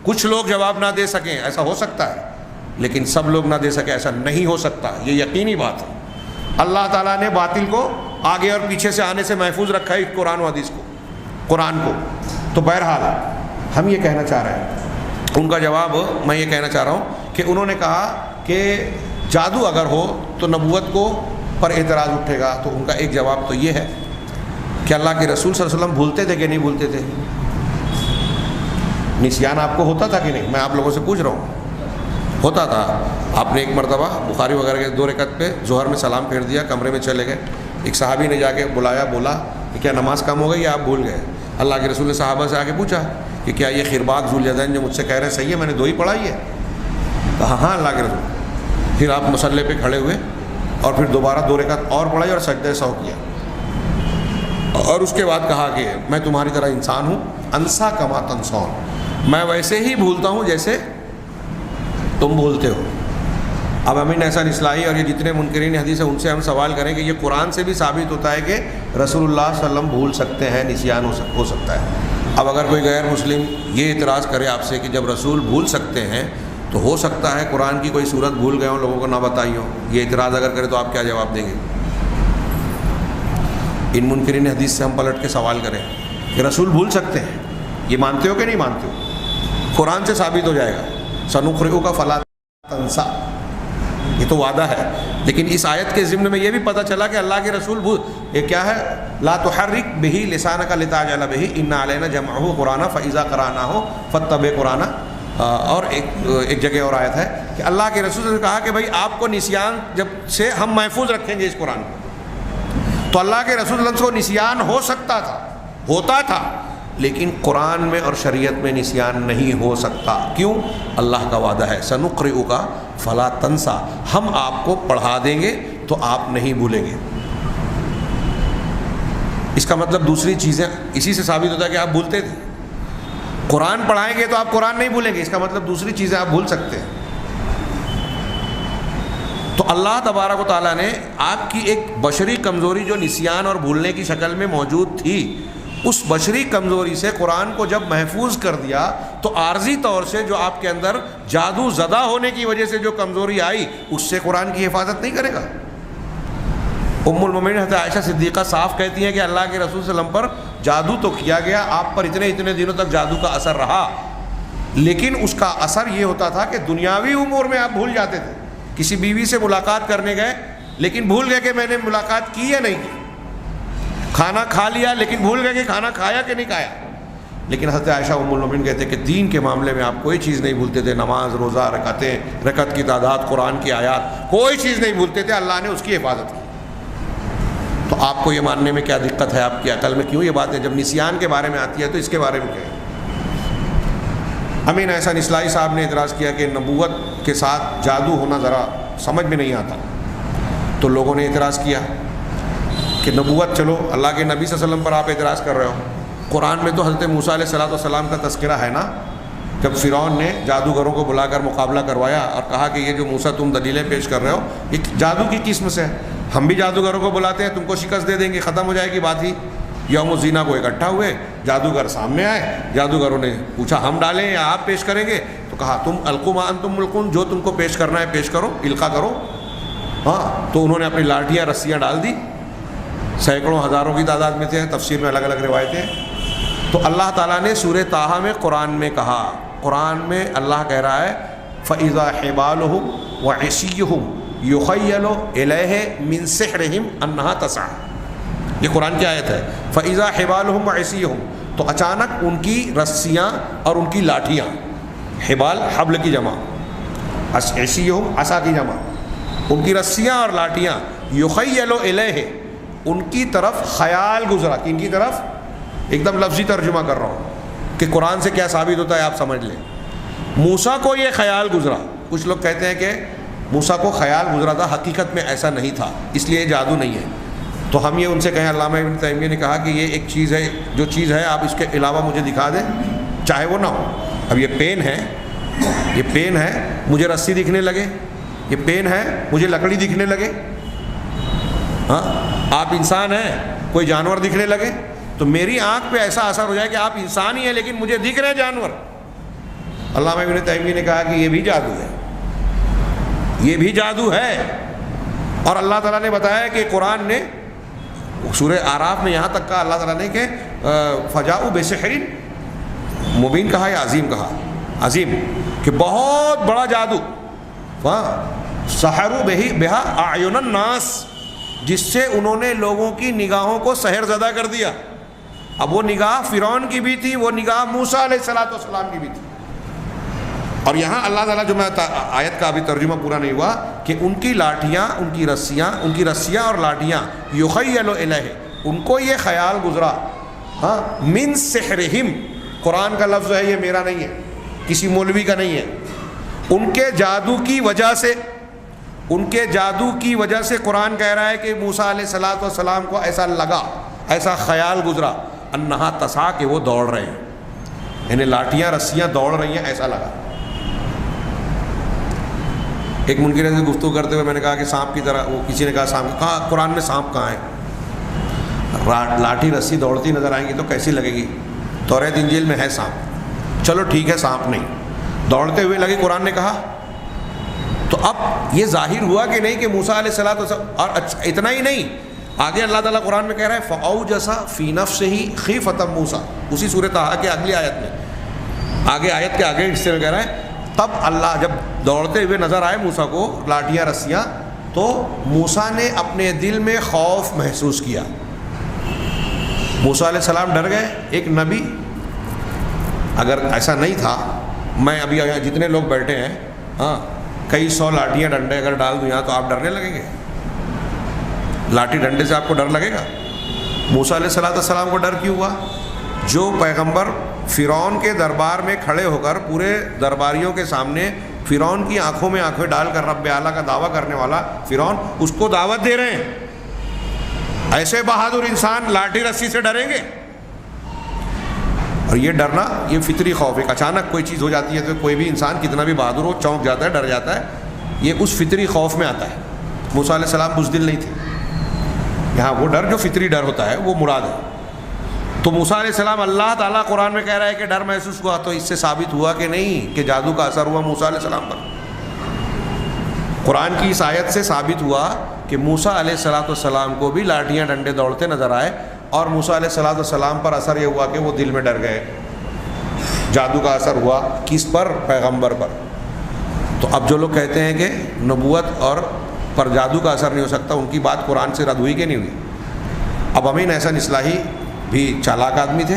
کچھ لوگ جواب نہ دے سکیں ایسا ہو سکتا ہے، لیکن سب لوگ نہ دے سکیں ایسا نہیں ہو سکتا، یہ یقینی بات ہے۔ اللہ تعالیٰ نے باطل کو آگے اور پیچھے سے آنے سے محفوظ رکھا ہے قرآن و حدیث کو، قرآن کو۔ تو بہرحال ہم یہ کہنا چاہ رہے ہیں، ان کا جواب میں یہ کہنا چاہ رہا ہوں کہ انہوں نے کہا کہ جادو اگر ہو تو نبوت کو پر اعتراض اٹھے گا، تو ان کا ایک جواب تو یہ ہے کہ کہ اللہ کے رسول صلی اللہ علیہ وسلم بھولتے تھے کہ نہیں بھولتے تھے؟ نسیان آپ کو ہوتا تھا کہ نہیں؟ میں آپ لوگوں سے پوچھ رہا ہوں، ہوتا تھا؟ آپ نے ایک مرتبہ بخاری وغیرہ کے 2 رکعت پہ ظہر میں سلام پھیر دیا، کمرے میں چلے گئے، ایک صحابی نے جا کے بلایا، بولا کہ کیا نماز کم ہو گئی یا آپ بھول گئے؟ اللہ کے رسول نے صحابہ سے آ کے پوچھا کہ کیا یہ خرباق ذوالیدین جو مجھ سے کہہ رہے ہیں صحیح ہے، میں نے 2 ہی پڑھائی ہے؟ کہا ہاں اللہ کے رسول۔ پھر آپ مصلی پہ کھڑے ہوئے اور پھر دوبارہ 2 رکعت اور پڑھائی اور سجدہ سہو کیا، اور اس کے بعد کہا کہ میں تمہاری طرح انسان ہوں، انسا کما تنسون، میں ویسے ہی بھولتا ہوں جیسے تم بھولتے ہو۔ اب امین احسان اصلاحی اور یہ جتنے منکرین حدیث ہیں ان سے ہم سوال کریں کہ یہ قرآن سے بھی ثابت ہوتا ہے کہ رسول اللہ صلی اللہ علیہ وسلم بھول سکتے ہیں، نسیان ہو سکتا ہے۔ اب اگر کوئی غیر مسلم یہ اعتراض کرے آپ سے کہ جب رسول بھول سکتے ہیں تو ہو سکتا ہے قرآن کی کوئی صورت بھول گئے ہوں، لوگوں کو نہ بتائی ہو، یہ اعتراض اگر کرے تو آپ کیا جواب دیں گے؟ ان منکرین حدیث سے ہم پلٹ کے سوال کریں کہ رسول بھول سکتے ہیں، یہ مانتے ہو کہ نہیں مانتے ہو؟ قرآن سے ثابت ہو جائے گا، سنقرئک فلا تنسا، یہ تو وعدہ ہے۔ لیکن اس آیت کے ضمن میں یہ بھی پتہ چلا کہ اللہ کے رسول یہ کیا ہے، لا تحرک بہ لسانک لتعجل بہ ان علینا جمعہ قرآن فاذا قرأناہ فاتبع قرآن۔ اور ایک جگہ اور آیت ہے کہ اللہ کے رسول نے کہا کہ بھائی آپ کو نسیان جب سے ہم محفوظ رکھیں گے اس قرآن کو۔ تو اللہ کے رسول کو نسیان ہو سکتا تھا، ہوتا تھا، لیکن قرآن میں اور شریعت میں نسیان نہیں ہو سکتا۔ کیوں؟ اللہ کا وعدہ ہے سنقرئک فلا تنسا، ہم آپ کو پڑھا دیں گے تو آپ نہیں بھولیں گے۔ اس کا مطلب دوسری چیزیں اسی سے ثابت ہوتا ہے کہ آپ بھولتے تھے۔ قرآن پڑھائیں گے تو آپ قرآن نہیں بھولیں گے، اس کا مطلب دوسری چیزیں آپ بھول سکتے ہیں۔ تو اللہ تبارک و تعالیٰ نے آپ کی ایک بشری کمزوری جو نسیان اور بھولنے کی شکل میں موجود تھی، اس بشری کمزوری سے قرآن کو جب محفوظ کر دیا تو عارضی طور سے جو آپ کے اندر جادو زدہ ہونے کی وجہ سے جو کمزوری آئی، اس سے قرآن کی حفاظت نہیں کرے گا۔ ام المومنین حضرت عائشہ صدیقہ صاف کہتی ہیں کہ اللہ کے رسول صلی اللہ علیہ وسلم پر جادو تو کیا گیا، آپ پر اتنے دنوں تک جادو کا اثر رہا، لیکن اس کا اثر یہ ہوتا تھا کہ دنیاوی امور میں آپ بھول جاتے تھے۔ کسی بیوی سے ملاقات کرنے گئے لیکن بھول گئے کہ میں نے ملاقات کی یا نہیں کی، کھانا کھا لیا لیکن بھول گئے کہ کھانا کھایا کہ نہیں کھایا۔ لیکن حضرت عائشہ ام المومنین کہتے ہیں کہ دین کے معاملے میں آپ کوئی چیز نہیں بھولتے تھے، نماز، روزہ، رکعت کی تعداد، قرآن کی آیات، کوئی چیز نہیں بھولتے تھے، اللہ نے اس کی حفاظت کی۔ تو آپ کو یہ ماننے میں کیا دقت ہے؟ آپ کی عقل میں کیوں یہ بات ہے؟ جب نسیان کے بارے میں آتی ہے تو اس کے بارے میں کیا ہے؟ امین احسان اصلاحی صاحب نے اعتراض کیا کہ نبوت کے ساتھ جادو ہونا ذرا سمجھ میں نہیں آتا، تو لوگوں نے اعتراض کیا کہ نبوت، چلو اللہ کے نبی صلی اللہ علیہ وسلم پر آپ اعتراض کر رہے ہو، قرآن میں تو حضرت موسیٰ علیہ السلام کا تذکرہ ہے نا، جب فرعون نے جادوگروں کو بلا کر مقابلہ کروایا اور کہا کہ یہ جو موسیٰ تم دلیلیں پیش کر رہے ہو یہ جادو کی قسم سے ہے، ہم بھی جادوگروں کو بلاتے ہیں، تم کو شکست دے دیں گے، ختم ہو جائے گی بات ہی۔ یوم الزینا کو اکٹھا ہوئے، جادوگر سامنے آئے، جادوگروں نے پوچھا ہم ڈالیں یا آپ پیش کریں گے؟ تو کہا تم القوا ما انتم ملقون، جو تم کو پیش کرنا ہے پیش کرو، القا کرو۔ ہاں، تو انہوں نے اپنی لاٹھیاں رسیاں ڈال دی، سینکڑوں ہزاروں کی تعداد میں تھے، تفسیر میں الگ الگ روایتیں۔ تو اللہ تعالیٰ نے سورہ طٰہٰ میں قرآن میں کہا، قرآن میں اللہ کہہ رہا ہے فَإِذَا حِبَالُهُمْ وَعِصِيُّهُمْ يُخَيَّلُ إِلَيْهِ مِنْ سِحْرِهِمْ أَنَّهَا تَسْعَىٰ، یہ قرآن کی آیت ہے۔ فَإِذَا حِبَالُهُمْ وَعِصِيُّهُمْ، تو اچانک ان کی رسیاں اور ان کی لاٹھیاں، حبال حبل کی جمع، عصیہم عصا کی جمع، ان کی رسیاں اور لاٹھیاں، یخیل الیہ، ان کی طرف خیال گزرا، کن کی طرف؟ ایک دم لفظی ترجمہ کر رہا ہوں کہ قرآن سے کیا ثابت ہوتا ہے آپ سمجھ لیں۔ موسیٰ کو یہ خیال گزرا، کچھ لوگ کہتے ہیں کہ موسیٰ کو خیال گزرا تھا، حقیقت میں ایسا نہیں تھا، اس لیے جادو نہیں ہے۔ تو ہم یہ ان سے کہیں، علامہ ابن تیمیہ نے کہا کہ یہ ایک چیز ہے، جو چیز ہے آپ اس کے علاوہ مجھے دکھا دیں، چاہے وہ نہ ہو۔ اب یہ پین ہے، یہ پین ہے، مجھے رسی دکھنے لگے، یہ پین ہے، مجھے لکڑی دکھنے لگے، ہاں آپ انسان ہیں، کوئی جانور دکھنے لگے، تو میری آنکھ پہ ایسا اثر ہو جائے کہ آپ انسان ہی ہیں لیکن مجھے دکھ رہے جانور۔ علامہ ابن تیمیہ نے کہا کہ یہ بھی جادو ہے، یہ بھی جادو ہے۔ اور اللہ تعالیٰ نے بتایا کہ قرآن نے سورہ اعراف میں یہاں تک کہا اللہ تعالیٰ نے کہ فجاؤ بسحر مبین کہا یا عظیم کہا؟ عظیم، کہ بہت بڑا جادو، سحروا بہا اعین الناس، جس سے انہوں نے لوگوں کی نگاہوں کو سحر زدہ کر دیا. اب وہ نگاہ فرعون کی بھی تھی, وہ نگاہ موسیٰ علیہ السلام کی بھی تھی. اور یہاں اللہ تعالیٰ, جو میں آیت کا ابھی ترجمہ پورا نہیں ہوا, کہ ان کی لاٹھیاں, ان کی رسیاں اور لاٹھیاں, یخیل الیہ, ان کو یہ خیال گزرا, ہاں, من سحرہم, قرآن کا لفظ ہے, یہ میرا نہیں ہے, کسی مولوی کا نہیں ہے, ان کے جادو کی وجہ سے قرآن کہہ رہا ہے کہ موسیٰ علیہ السلام کو ایسا لگا, ایسا خیال گزرا, انہا تسعی, کہ وہ دوڑ رہے ہیں, یعنی لاٹھیاں رسیاں دوڑ رہی ہیں, ایسا لگا. ایک منکر سے گفتگو کرتے ہوئے میں نے کہا کہ سانپ کی طرح, وہ کسی نے کہا سانپ, کہا قرآن میں سانپ کہاں ہے؟ لاٹھی رسی دوڑتی نظر آئیں گی تو کیسی لگے گی؟ توریت انجیل میں ہے سانپ, چلو ٹھیک ہے سانپ نہیں, دوڑتے ہوئے لگے, قرآن نے کہا. تو اب یہ ظاہر ہوا کہ نہیں کہ موسیٰ علیہ السلام, اور اتنا ہی نہیں, آگے اللہ تعالیٰ قرآن میں کہہ رہا ہے فَأَوْجَسَ فِي نَفْسِهِ خِيفَةً موسیٰ, اسی سورۃ طٰہٰ کے اگلی آیت میں, آگے آیت کے آگے حصے میں کہہ رہا ہے, تب اللہ جب دوڑتے ہوئے نظر آئے موسیٰ کو لاٹھیاں رسیاں, تو موسیٰ نے اپنے دل میں خوف محسوس کیا. موسیٰ علیہ السلام ڈر گئے. ایک نبی, اگر ایسا نہیں تھا, میں ابھی یہاں جتنے لوگ بیٹھے ہیں, ہاں, کئی سو لاٹھیاں ڈنڈے اگر ڈال دوں یہاں, تو آپ ڈرنے لگیں گے؟ لاٹھی ڈنڈے سے آپ کو ڈر لگے گا؟ موسیٰ علیہ السلام کو ڈر کیوں ہوا؟ جو پیغمبر فرعون کے دربار میں کھڑے ہو کر پورے درباریوں کے سامنے فرعون کی آنکھوں میں آنکھیں ڈال کر رب اعلیٰ کا دعویٰ کرنے والا فرعون, اس کو دعوت دے رہے ہیں, ایسے بہادر انسان لاٹھی رسی سے ڈریں گے؟ اور یہ ڈرنا, یہ فطری خوف, ایک اچانک کوئی چیز ہو جاتی ہے تو کوئی بھی انسان کتنا بھی بہادر ہو چونک جاتا ہے, ڈر جاتا ہے, یہ اس فطری خوف میں آتا ہے. موسیٰ علیہ السلام بزدل نہیں تھے, یہاں وہ ڈر جو فطری ڈر ہوتا ہے وہ مراد ہے. تو موسیٰ علیہ السلام, اللہ تعالیٰ قرآن میں کہہ رہا ہے کہ ڈر محسوس ہوا, تو اس سے ثابت ہوا کہ نہیں کہ جادو کا اثر ہوا موسیٰ علیہ السلام پر. قرآن کی اس آیت سے ثابت ہوا کہ موسیٰ علیہ السلام کو بھی لاٹھیاں ڈنڈے دوڑتے نظر آئے, اور موسیٰ علیہ السلام پر اثر یہ ہوا کہ وہ دل میں ڈر گئے. جادو کا اثر ہوا کس پر؟ پیغمبر پر. تو اب جو لوگ کہتے ہیں کہ نبوت اور پر جادو کا اثر نہیں ہو سکتا, ان کی بات قرآن سے رد ہوئی کہ نہیں ہوئی؟ اب امین احسن اصلاحی بھی چالاک آدمی تھے,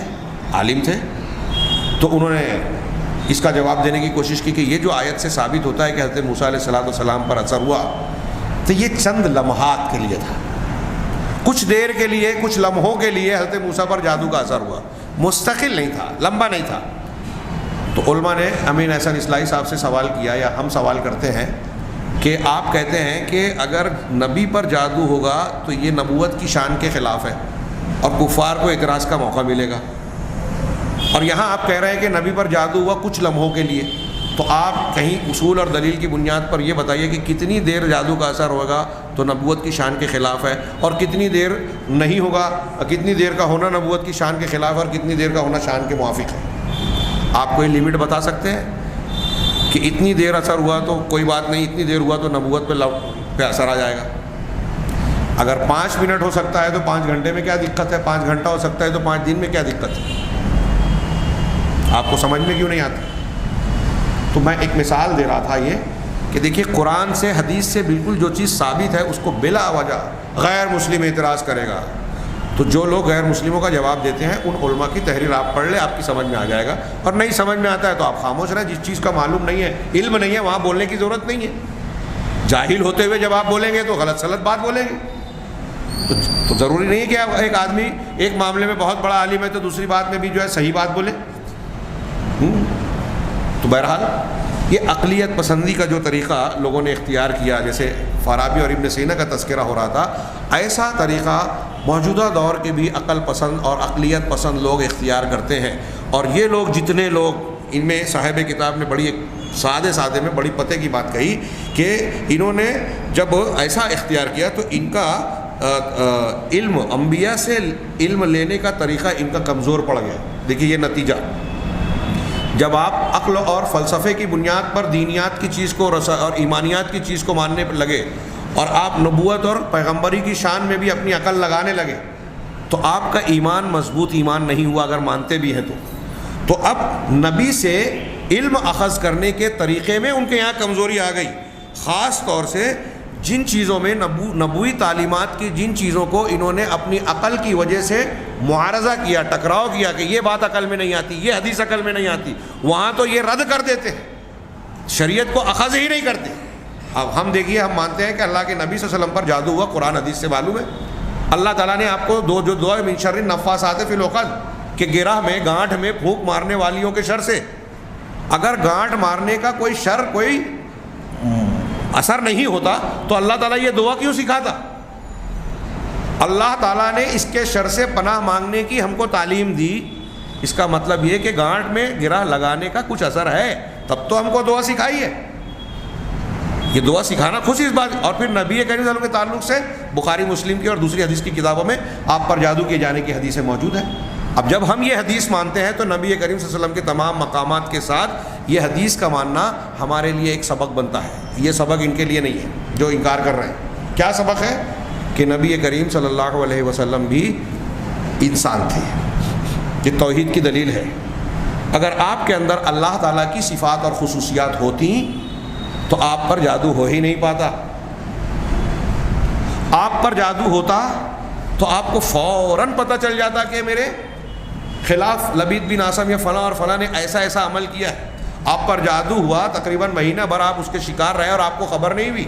عالم تھے, تو انہوں نے اس کا جواب دینے کی کوشش کی کہ یہ جو آیت سے ثابت ہوتا ہے کہ حضرت موسیٰ علیہ السلام پر اثر ہوا, تو یہ چند لمحات کے لیے تھا, کچھ دیر کے لیے, کچھ لمحوں کے لیے حضرت موسیٰ پر جادو کا اثر ہوا, مستقل نہیں تھا, لمبا نہیں تھا. تو علماء نے امین احسن اصلاحی صاحب سے سوال کیا, یا ہم سوال کرتے ہیں کہ آپ کہتے ہیں کہ اگر نبی پر جادو ہوگا تو یہ نبوت کی شان کے خلاف ہے اور کفار کو اعتراض کا موقع ملے گا, اور یہاں آپ کہہ رہے ہیں کہ نبی پر جادو ہوا کچھ لمحوں کے لیے, تو آپ کہیں اصول اور دلیل کی بنیاد پر یہ بتائیے کہ کتنی دیر جادو کا اثر ہوگا تو نبوت کی شان کے خلاف ہے, اور کتنی دیر نہیں ہوگا, کتنی دیر کا ہونا نبوت کی شان کے خلاف ہے, اور کتنی دیر کا ہونا شان کے موافق ہے. آپ کوئی لمٹ بتا سکتے ہیں کہ اتنی دیر اثر ہوا تو کوئی بات نہیں, اتنی دیر ہوا تو نبوت پہ اثر آ جائے گا؟ اگر 5 منٹ ہو سکتا ہے تو 5 گھنٹے میں کیا دقت ہے, 5 گھنٹہ ہو سکتا ہے تو 5 دن میں کیا دقت ہے؟ آپ کو سمجھ میں کیوں نہیں آتا؟ تو میں ایک مثال دے رہا تھا یہ کہ دیکھیے, قرآن سے حدیث سے بالکل جو چیز ثابت ہے اس کو بلا وجہ غیر مسلم اعتراض کرے گا, تو جو لوگ غیر مسلموں کا جواب دیتے ہیں ان علماء کی تحریر آپ پڑھ لیں, آپ کی سمجھ میں آ جائے گا. اور نہیں سمجھ میں آتا ہے تو آپ خاموش رہیں, جس چیز کا معلوم نہیں ہے, علم نہیں ہے, وہاں بولنے کی ضرورت نہیں ہے. جاہل ہوتے ہوئے جب آپ بولیں گے تو غلط سلط بات بولیں گے. تو ضروری نہیں ہے کہ ایک آدمی ایک معاملے میں بہت بڑا عالم ہے تو دوسری بات میں بھی جو ہے صحیح بات بولے. تو بہرحال یہ عقلیت پسندی کا جو طریقہ لوگوں نے اختیار کیا, جیسے فارابی اور ابن سینا کا تذکرہ ہو رہا تھا, ایسا طریقہ موجودہ دور کے بھی عقل پسند اور عقلیت پسند لوگ اختیار کرتے ہیں. اور یہ لوگ جتنے لوگ, ان میں صاحب کتاب نے بڑی ایک سادے میں بڑی پتے کی بات کہی کہ انہوں نے جب ایسا اختیار کیا تو ان کا علم, انبیاء سے علم لینے کا طریقہ ان کا کمزور پڑ گیا. دیکھیے یہ نتیجہ, جب آپ عقل اور فلسفے کی بنیاد پر دینیات کی چیز کو اور ایمانیات کی چیز کو ماننے لگے, اور آپ نبوت اور پیغمبری کی شان میں بھی اپنی عقل لگانے لگے, تو آپ کا ایمان مضبوط ایمان نہیں ہوا اگر مانتے بھی ہیں تو اب نبی سے علم اخذ کرنے کے طریقے میں ان کے یہاں کمزوری آ گئی. خاص طور سے جن چیزوں میں نبوی تعلیمات کی جن چیزوں کو انہوں نے اپنی عقل کی وجہ سے معارضہ کیا، ٹکراؤ کیا کہ یہ بات عقل میں نہیں آتی، یہ حدیث عقل میں نہیں آتی، وہاں تو یہ رد کر دیتے ہیں، شریعت کو اخذ ہی نہیں کرتے۔ اب ہم دیکھیے، ہم مانتے ہیں کہ اللہ کے نبی صلی اللہ علیہ وسلم پر جادو ہوا، قرآن حدیث سے معلوم ہے۔ اللہ تعالیٰ نے آپ کو دو من شر النفاثات فی العقد کہ گرہ میں، گانٹھ میں پھونک مارنے والیوں کے شر سے۔ اگر گانٹھ مارنے کا کوئی شر، کوئی اثر نہیں ہوتا تو اللہ تعالیٰ یہ دعا کیوں سکھاتا؟ اللہ تعالیٰ نے اس کے شر سے پناہ مانگنے کی ہم کو تعلیم دی، اس کا مطلب یہ کہ گانٹھ میں گرہ لگانے کا کچھ اثر ہے، تب تو ہم کو دعا سکھائی ہے۔ یہ دعا سکھانا خوش اس بات، اور پھر نبی کریم صلی اللہ علیہ وسلم کے تعلق سے بخاری مسلم کی اور دوسری حدیث کی کتابوں میں آپ پر جادو کیے جانے کی حدیثیں موجود ہیں۔ اب جب ہم یہ حدیث مانتے ہیں تو نبی کریم صلی اللہ علیہ وسلم کے تمام مقامات کے ساتھ یہ حدیث کا ماننا ہمارے لیے ایک سبق بنتا ہے۔ یہ سبق ان کے لیے نہیں ہے جو انکار کر رہے ہیں۔ کیا سبق ہے؟ کہ نبی کریم صلی اللہ علیہ وسلم بھی انسان تھے۔ یہ توحید کی دلیل ہے۔ اگر آپ کے اندر اللہ تعالیٰ کی صفات اور خصوصیات ہوتی تو آپ پر جادو ہو ہی نہیں پاتا۔ آپ پر جادو ہوتا تو آپ کو فوراً پتہ چل جاتا کہ میرے خلاف لبید بن عاصم یا فلاں اور فلاں نے ایسا ایسا عمل کیا ہے۔ آپ پر جادو ہوا، تقریباً مہینہ بھر آپ اس کے شکار رہے اور آپ کو خبر نہیں ہوئی۔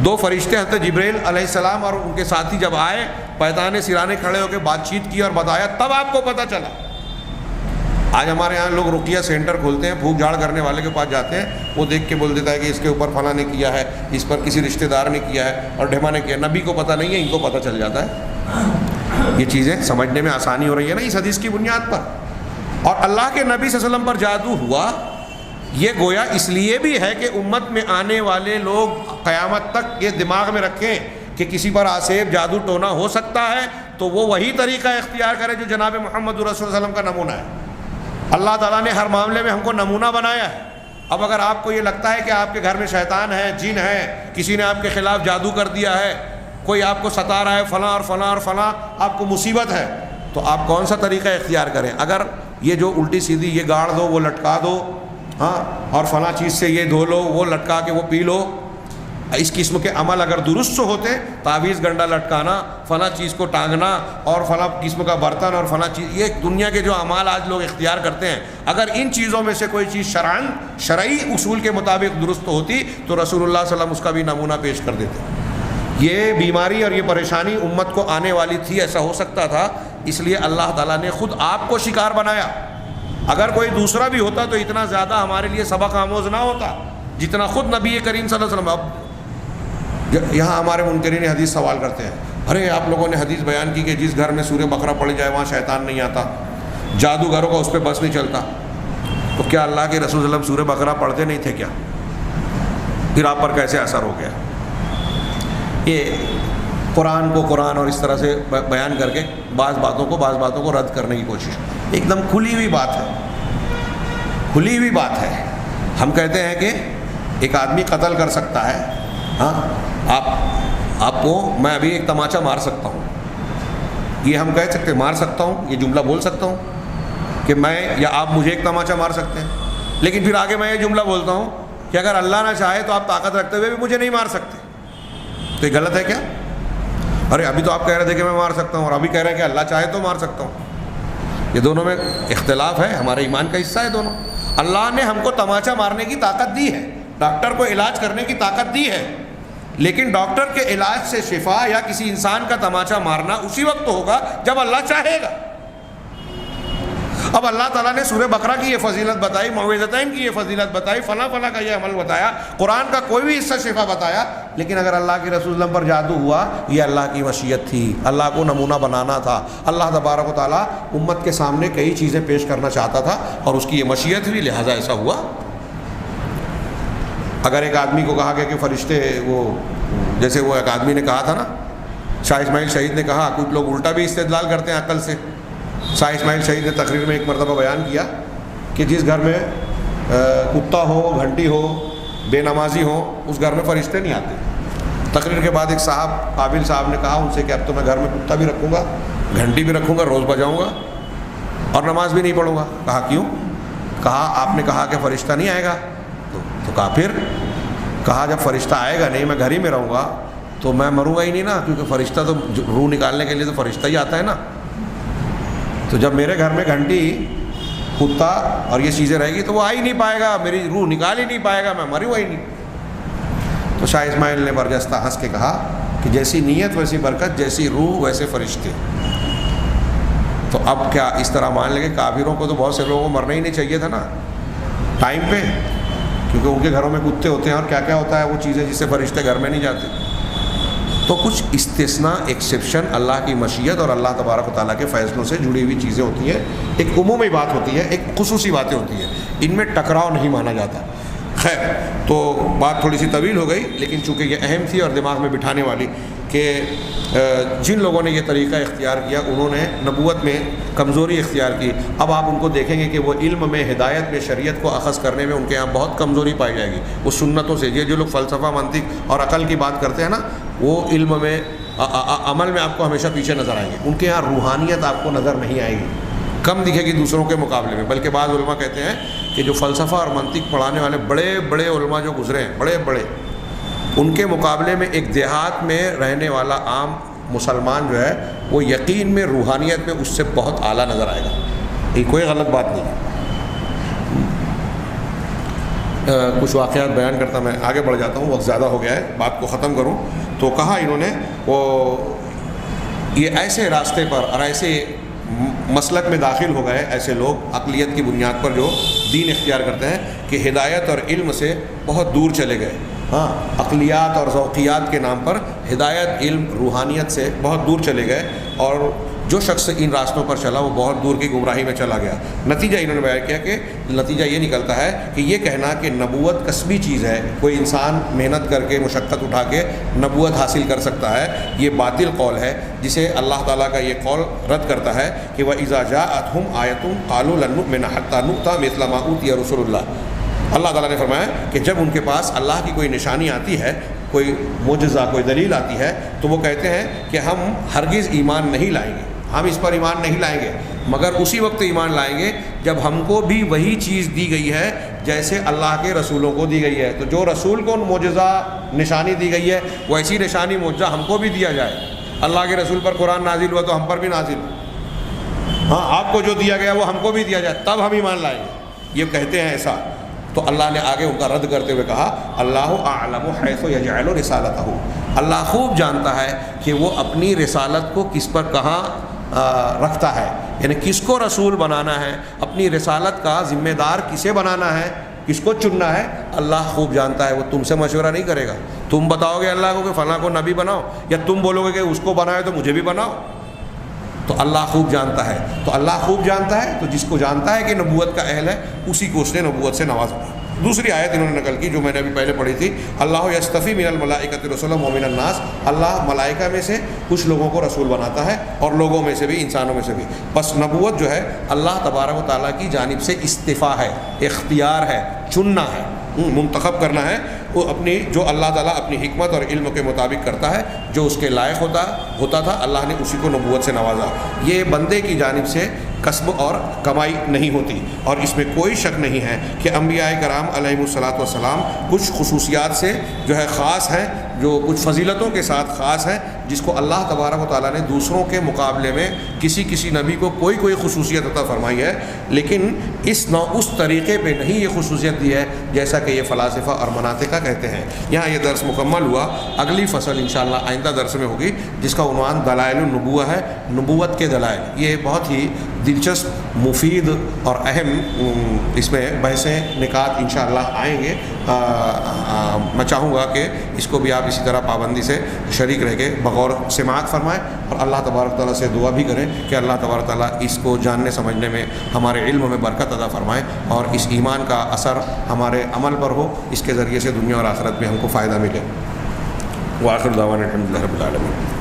دو فرشتے حضرت جبریل علیہ السلام اور ان کے ساتھی جب آئے، پیدانے سرانے کھڑے ہو کے بات چیت کی اور بتایا، تب آپ کو پتہ چلا۔ آج ہمارے یہاں لوگ رقیہ سینٹر کھولتے ہیں، پھونک جھاڑ کرنے والے کے پاس جاتے ہیں، وہ دیکھ کے بول دیتا ہے کہ اس کے اوپر فلاں نے کیا ہے، اس پر کسی رشتہ دار نے کیا ہے اور ڈھیما نے کیا۔ نبی کو پتہ نہیں ہے، ان کو پتہ چل جاتا ہے۔ یہ چیزیں سمجھنے میں آسانی ہو رہی ہے نا اس حدیث کی بنیاد پر۔ اور اللہ کے نبی صلی اللہ علیہ وسلم پر جادو ہوا، یہ گویا اس لیے بھی ہے کہ امت میں آنے والے لوگ قیامت تک یہ دماغ میں رکھیں کہ کسی پر آسیب جادو ٹونا ہو سکتا ہے تو وہ وہی طریقہ اختیار کرے جو جناب محمد رسول اللہ صلی اللہ علیہ وسلم کا نمونہ ہے۔ اللہ تعالیٰ نے ہر معاملے میں ہم کو نمونہ بنایا ہے۔ اب اگر آپ کو یہ لگتا ہے کہ آپ کے گھر میں شیطان ہے، جن ہے، کسی نے آپ کے خلاف جادو کر دیا ہے، کوئی آپ کو ستا رہا ہے، فلاں اور فلاں اور فلاں آپ کو مصیبت ہے، تو آپ کون سا طریقہ اختیار کریں؟ اگر یہ جو الٹی سیدھی یہ گاڑ دو، وہ لٹکا دو، ہاں، اور فلاں چیز سے یہ دھو لو، وہ لٹکا کے وہ پی لو، اس قسم کے عمل اگر درست ہوتے، تعویذ گنڈا لٹکانا، فلاں چیز کو ٹانگنا اور فلاں قسم کا برتن اور فلاں چیز، یہ دنیا کے جو اعمال آج لوگ اختیار کرتے ہیں، اگر ان چیزوں میں سے کوئی چیز شرعی اصول کے مطابق درست ہوتی تو رسول اللہ صلی اللہ علیہ وسلم اس کا بھی نمونہ پیش کر دیتے۔ یہ بیماری اور یہ پریشانی امت کو آنے والی تھی، ایسا ہو سکتا تھا، اس لیے اللہ تعالیٰ نے خود آپ کو شکار بنایا۔ اگر کوئی دوسرا بھی ہوتا تو اتنا زیادہ ہمارے لیے سبق آموز نہ ہوتا جتنا خود نبی کریم صلی اللہ علیہ وسلم۔ اب یہاں ہمارے منکرین حدیث سوال کرتے ہیں، ارے آپ لوگوں نے حدیث بیان کی کہ جس گھر میں سورہ بقرہ پڑھ جائے وہاں شیطان نہیں آتا، جادوگروں کا اس پہ بس نہیں چلتا، تو کیا اللہ کے رسول صلی اللہ علیہ وسلم سورہ بقرہ پڑھتے نہیں تھے کیا؟ پھر آپ پر کیسے اثر ہو گیا؟ یہ قرآن کو قرآن اور اس طرح سے بیان کر کے بعض باتوں کو رد کرنے کی کوشش، ایک دم کھلی ہوئی بات ہے، کھلی ہوئی بات ہے۔ ہم کہتے ہیں کہ ایک آدمی قتل کر سکتا ہے، ہاں، آپ کو میں ابھی ایک تماچا مار سکتا ہوں، یہ ہم کہہ سکتے مار سکتا ہوں، یہ جملہ بول سکتا ہوں کہ میں یا آپ مجھے ایک تماچا مار سکتے ہیں، لیکن پھر آگے میں یہ جملہ بولتا ہوں کہ اگر اللہ نہ چاہے تو آپ طاقت رکھتے ہوئے بھی مجھے نہیں مار سکتے، تو یہ غلط ہے کیا؟ ارے ابھی تو آپ کہہ رہے تھے کہ میں مار سکتا ہوں اور ابھی کہہ رہے ہیں کہ اللہ چاہے تو مار سکتا ہوں، یہ دونوں میں اختلاف ہے، ہمارے ایمان کا حصہ ہے دونوں۔ اللہ نے ہم کو تماچا مارنے کی طاقت دی ہے، ڈاکٹر کو علاج کرنے کی طاقت دی ہے، لیکن ڈاکٹر کے علاج سے شفا یا کسی انسان کا تماچا مارنا اسی وقت ہوگا جب اللہ چاہے گا۔ اب اللہ تعالیٰ نے سورہ بقرہ کی یہ فضیلت بتائی، معوذتین کی یہ فضیلت بتائی، فلاں فلاں کا یہ عمل بتایا، قرآن کا کوئی بھی حصہ شفا بتایا، لیکن اگر اللہ کے رسول اللہ پر جادو ہوا، یہ اللہ کی مشیت تھی، اللہ کو نمونہ بنانا تھا، اللہ تبارک و تعالیٰ امت کے سامنے کئی چیزیں پیش کرنا چاہتا تھا اور اس کی یہ مشیت ہوئی، لہٰذا ایسا ہوا۔ اگر ایک آدمی کو کہا گیا کہ فرشتے وہ، جیسے وہ ایک آدمی نے کہا تھا نا، شاہ اسماعیل شہید نے کہا، کچھ لوگ الٹا بھی استدلال کرتے ہیں عقل سے۔ شاہ اسماعیل شہید نے تقریر میں ایک مرتبہ بیان کیا کہ جس گھر میں کتا ہو، گھنٹی ہو، بے نمازی ہو، اس گھر میں فرشتے نہیں آتے۔ تقریر کے بعد ایک صاحب، قابل صاحب نے کہا ان سے کہ اب تو میں گھر میں کتا بھی رکھوں گا، گھنٹی بھی رکھوں گا، روز بجاؤں گا اور نماز بھی نہیں پڑھوں گا۔ کہا کیوں؟ کہا آپ نے کہا کہ فرشتہ نہیں آئے گا، تو کہا پھر؟ کہا جب فرشتہ آئے گا نہیں، میں گھر ہی میں رہوں گا تو میں مروں گا ہی نہیں نا، کیونکہ فرشتہ تو روح نکالنے کے لیے تو فرشتہ ہی آتا ہے نا. تو جب میرے گھر میں گھنٹی، کتا اور یہ چیزیں رہے گی تو وہ آ ہی نہیں پائے گا، میری روح نکال ہی نہیں پائے گا، میں مروں ہی نہیں. تو شاہ اسماعیل نے برجستہ ہنس کے کہا کہ جیسی نیت ویسی برکت، جیسی روح ویسے فرشتے. تو اب کیا اس طرح مان لیں کہ کافروں کو تو بہت سے لوگوں کو مرنا ہی نہیں چاہیے تھا نا ٹائم پہ، کیونکہ ان کے گھروں میں کتے ہوتے ہیں اور کیا کیا ہوتا ہے وہ چیزیں جس سے فرشتے گھر میں نہیں جاتے. تو کچھ استثناء، ایکسیپشن اللہ کی مشیت اور اللہ تبارک و تعالیٰ کے فیصلوں سے جڑی ہوئی چیزیں ہوتی ہیں. ایک عمومی بات ہوتی ہے، ایک خصوصی باتیں ہوتی ہیں، ان میں ٹکراؤ نہیں مانا جاتا. خیر، تو بات تھوڑی سی طویل ہو گئی، لیکن چونکہ یہ اہم تھی اور دماغ میں بٹھانے والی کہ جن لوگوں نے یہ طریقہ اختیار کیا انہوں نے نبوت میں کمزوری اختیار کی. اب آپ ان کو دیکھیں گے کہ وہ علم میں، ہدایت میں، شریعت کو اخذ کرنے میں ان کے یہاں بہت کمزوری پائی جائے گی. وہ سنتوں سے، یہ جو لوگ فلسفہ، منطق اور عقل کی بات کرتے ہیں نا، وہ علم میں، عمل میں آپ کو ہمیشہ پیچھے نظر آئیں گے. ان کے یہاں روحانیت آپ کو نظر نہیں آئے گی، کم دکھے گی دوسروں کے مقابلے میں. بلکہ بعض علماء کہتے ہیں کہ جو فلسفہ اور منطق پڑھانے والے بڑے بڑے علماء جو گزرے ہیں، بڑے بڑے، ان کے مقابلے میں ایک دیہات میں رہنے والا عام مسلمان جو ہے وہ یقین میں، روحانیت میں اس سے بہت اعلیٰ نظر آئے گا. یہ کوئی غلط بات نہیں ہے. کچھ واقعات بیان کرتا میں آگے بڑھ جاتا ہوں، وقت زیادہ ہو گیا ہے، بات کو ختم کروں. تو کہا انہوں نے وہ یہ ایسے راستے پر اور ایسے مسلک میں داخل ہو گئے ایسے لوگ عقلیت کی بنیاد پر جو دین اختیار کرتے ہیں کہ ہدایت اور علم سے بہت دور چلے گئے. ہاں، عقلیات اور ذوقیات کے نام پر ہدایت، علم، روحانیت سے بہت دور چلے گئے، اور جو شخص ان راستوں پر چلا وہ بہت دور کی گمراہی میں چلا گیا. نتیجہ انہوں نے بیان کیا کہ نتیجہ یہ نکلتا ہے کہ یہ کہنا کہ نبوت کسبی چیز ہے، کوئی انسان محنت کر کے، مشقت اٹھا کے نبوت حاصل کر سکتا ہے، یہ باطل قول ہے جسے اللہ تعالیٰ کا یہ قول رد کرتا ہے کہ وَإِذَا جَاءَتْهُمْ آیَةٌ قَالُوا لَن نُؤْمِنَ حَتَّىٰ نُؤْتَىٰ مِثْلَ مَا أُوتِیَ رُسُلُ اللَّهِ. اللہ تعالیٰ نے فرمایا کہ جب ان کے پاس اللہ کی کوئی نشانی آتی ہے، کوئی معجزہ، کوئی دلیل آتی ہے، تو وہ کہتے ہیں کہ ہم ہرگز ایمان نہیں لائیں گے، ہم اس پر ایمان نہیں لائیں گے، مگر اسی وقت ایمان لائیں گے جب ہم کو بھی وہی چیز دی گئی ہے جیسے اللہ کے رسولوں کو دی گئی ہے. تو جو رسول کو معجزہ، نشانی دی گئی ہے، ویسی نشانی، معجزہ ہم کو بھی دیا جائے. اللہ کے رسول پر قرآن نازل ہوا تو ہم پر بھی نازل ہو. ہاں، آپ کو جو دیا گیا وہ ہم کو بھی دیا جائے، تب ہم ایمان لائیں گے. یہ کہتے ہیں ایسا. تو اللہ نے آگے ان کا رد کرتے ہوئے کہا اللہ اعلم حیث یجعل رسالتہ. اللہ خوب جانتا ہے کہ وہ اپنی رسالت کو کس پر کہاں رکھتا ہے، یعنی کس کو رسول بنانا ہے، اپنی رسالت کا ذمہ دار کسے بنانا ہے، کس کو چننا ہے، اللہ خوب جانتا ہے. وہ تم سے مشورہ نہیں کرے گا. تم بتاؤ گے اللہ کو کہ فلاں کو نبی بناؤ، یا تم بولو گے کہ اس کو بنائے تو مجھے بھی بناؤ. تو اللہ خوب جانتا ہے. تو اللہ خوب جانتا ہے، تو جس کو جانتا ہے کہ نبوت کا اہل ہے اسی کو اس نے نبوت سے نوازا. دوسری آیت انہوں نے نقل کی جو میں نے ابھی پہلے پڑھی تھی، اللہ یصطفی من الملائکۃ رسلا ومن الناس. اللہ ملائکہ میں سے کچھ لوگوں کو رسول بناتا ہے اور لوگوں میں سے بھی، انسانوں میں سے بھی. بس نبوت جو ہے اللہ تبارک و تعالیٰ کی جانب سے استفاء ہے، اختیار ہے، چننا ہے، منتخب کرنا ہے. وہ اپنی، جو اللہ تعالیٰ اپنی حکمت اور علم کے مطابق کرتا ہے، جو اس کے لائق ہوتا تھا اللہ نے اسی کو نبوت سے نوازا. یہ بندے کی جانب سے کسب اور کمائی نہیں ہوتی. اور اس میں کوئی شک نہیں ہے کہ انبیاء کرام علیہم الصلاۃ والسلام کچھ خصوصیات سے جو ہے خاص ہیں، جو کچھ فضیلتوں کے ساتھ خاص ہیں، جس کو اللہ تبارک و تعالیٰ نے دوسروں کے مقابلے میں کسی نبی کو کوئی خصوصیت عطا فرمائی ہے، لیکن اس طریقے پہ نہیں یہ خصوصیت دی ہے جیسا کہ یہ فلاسفہ اور مناطقہ کہتے ہیں. یہاں یہ درس مکمل ہوا. اگلی فصل انشاءاللہ آئندہ درس میں ہوگی جس کا عنوان دلائل النبوہ ہے، نبوت کے دلائل. یہ بہت ہی دلچسپ، مفید اور اہم اس میں بحثیں، نکات انشاءاللہ آئیں گے. میں چاہوں گا کہ اس کو بھی آپ اسی طرح پابندی سے شریک رہ کے بغور سماعت فرمائیں، اور اللہ تبارک تعالیٰ سے دعا بھی کریں کہ اللہ تبارک تعالیٰ اس کو جاننے سمجھنے میں، ہمارے علم میں برکت عطا فرمائیں، اور اس ایمان کا اثر ہمارے عمل پر ہو، اس کے ذریعے سے دنیا اور آخرت میں ہم کو فائدہ ملے. وآخر دعوانا الحمدللہ رب العالمین.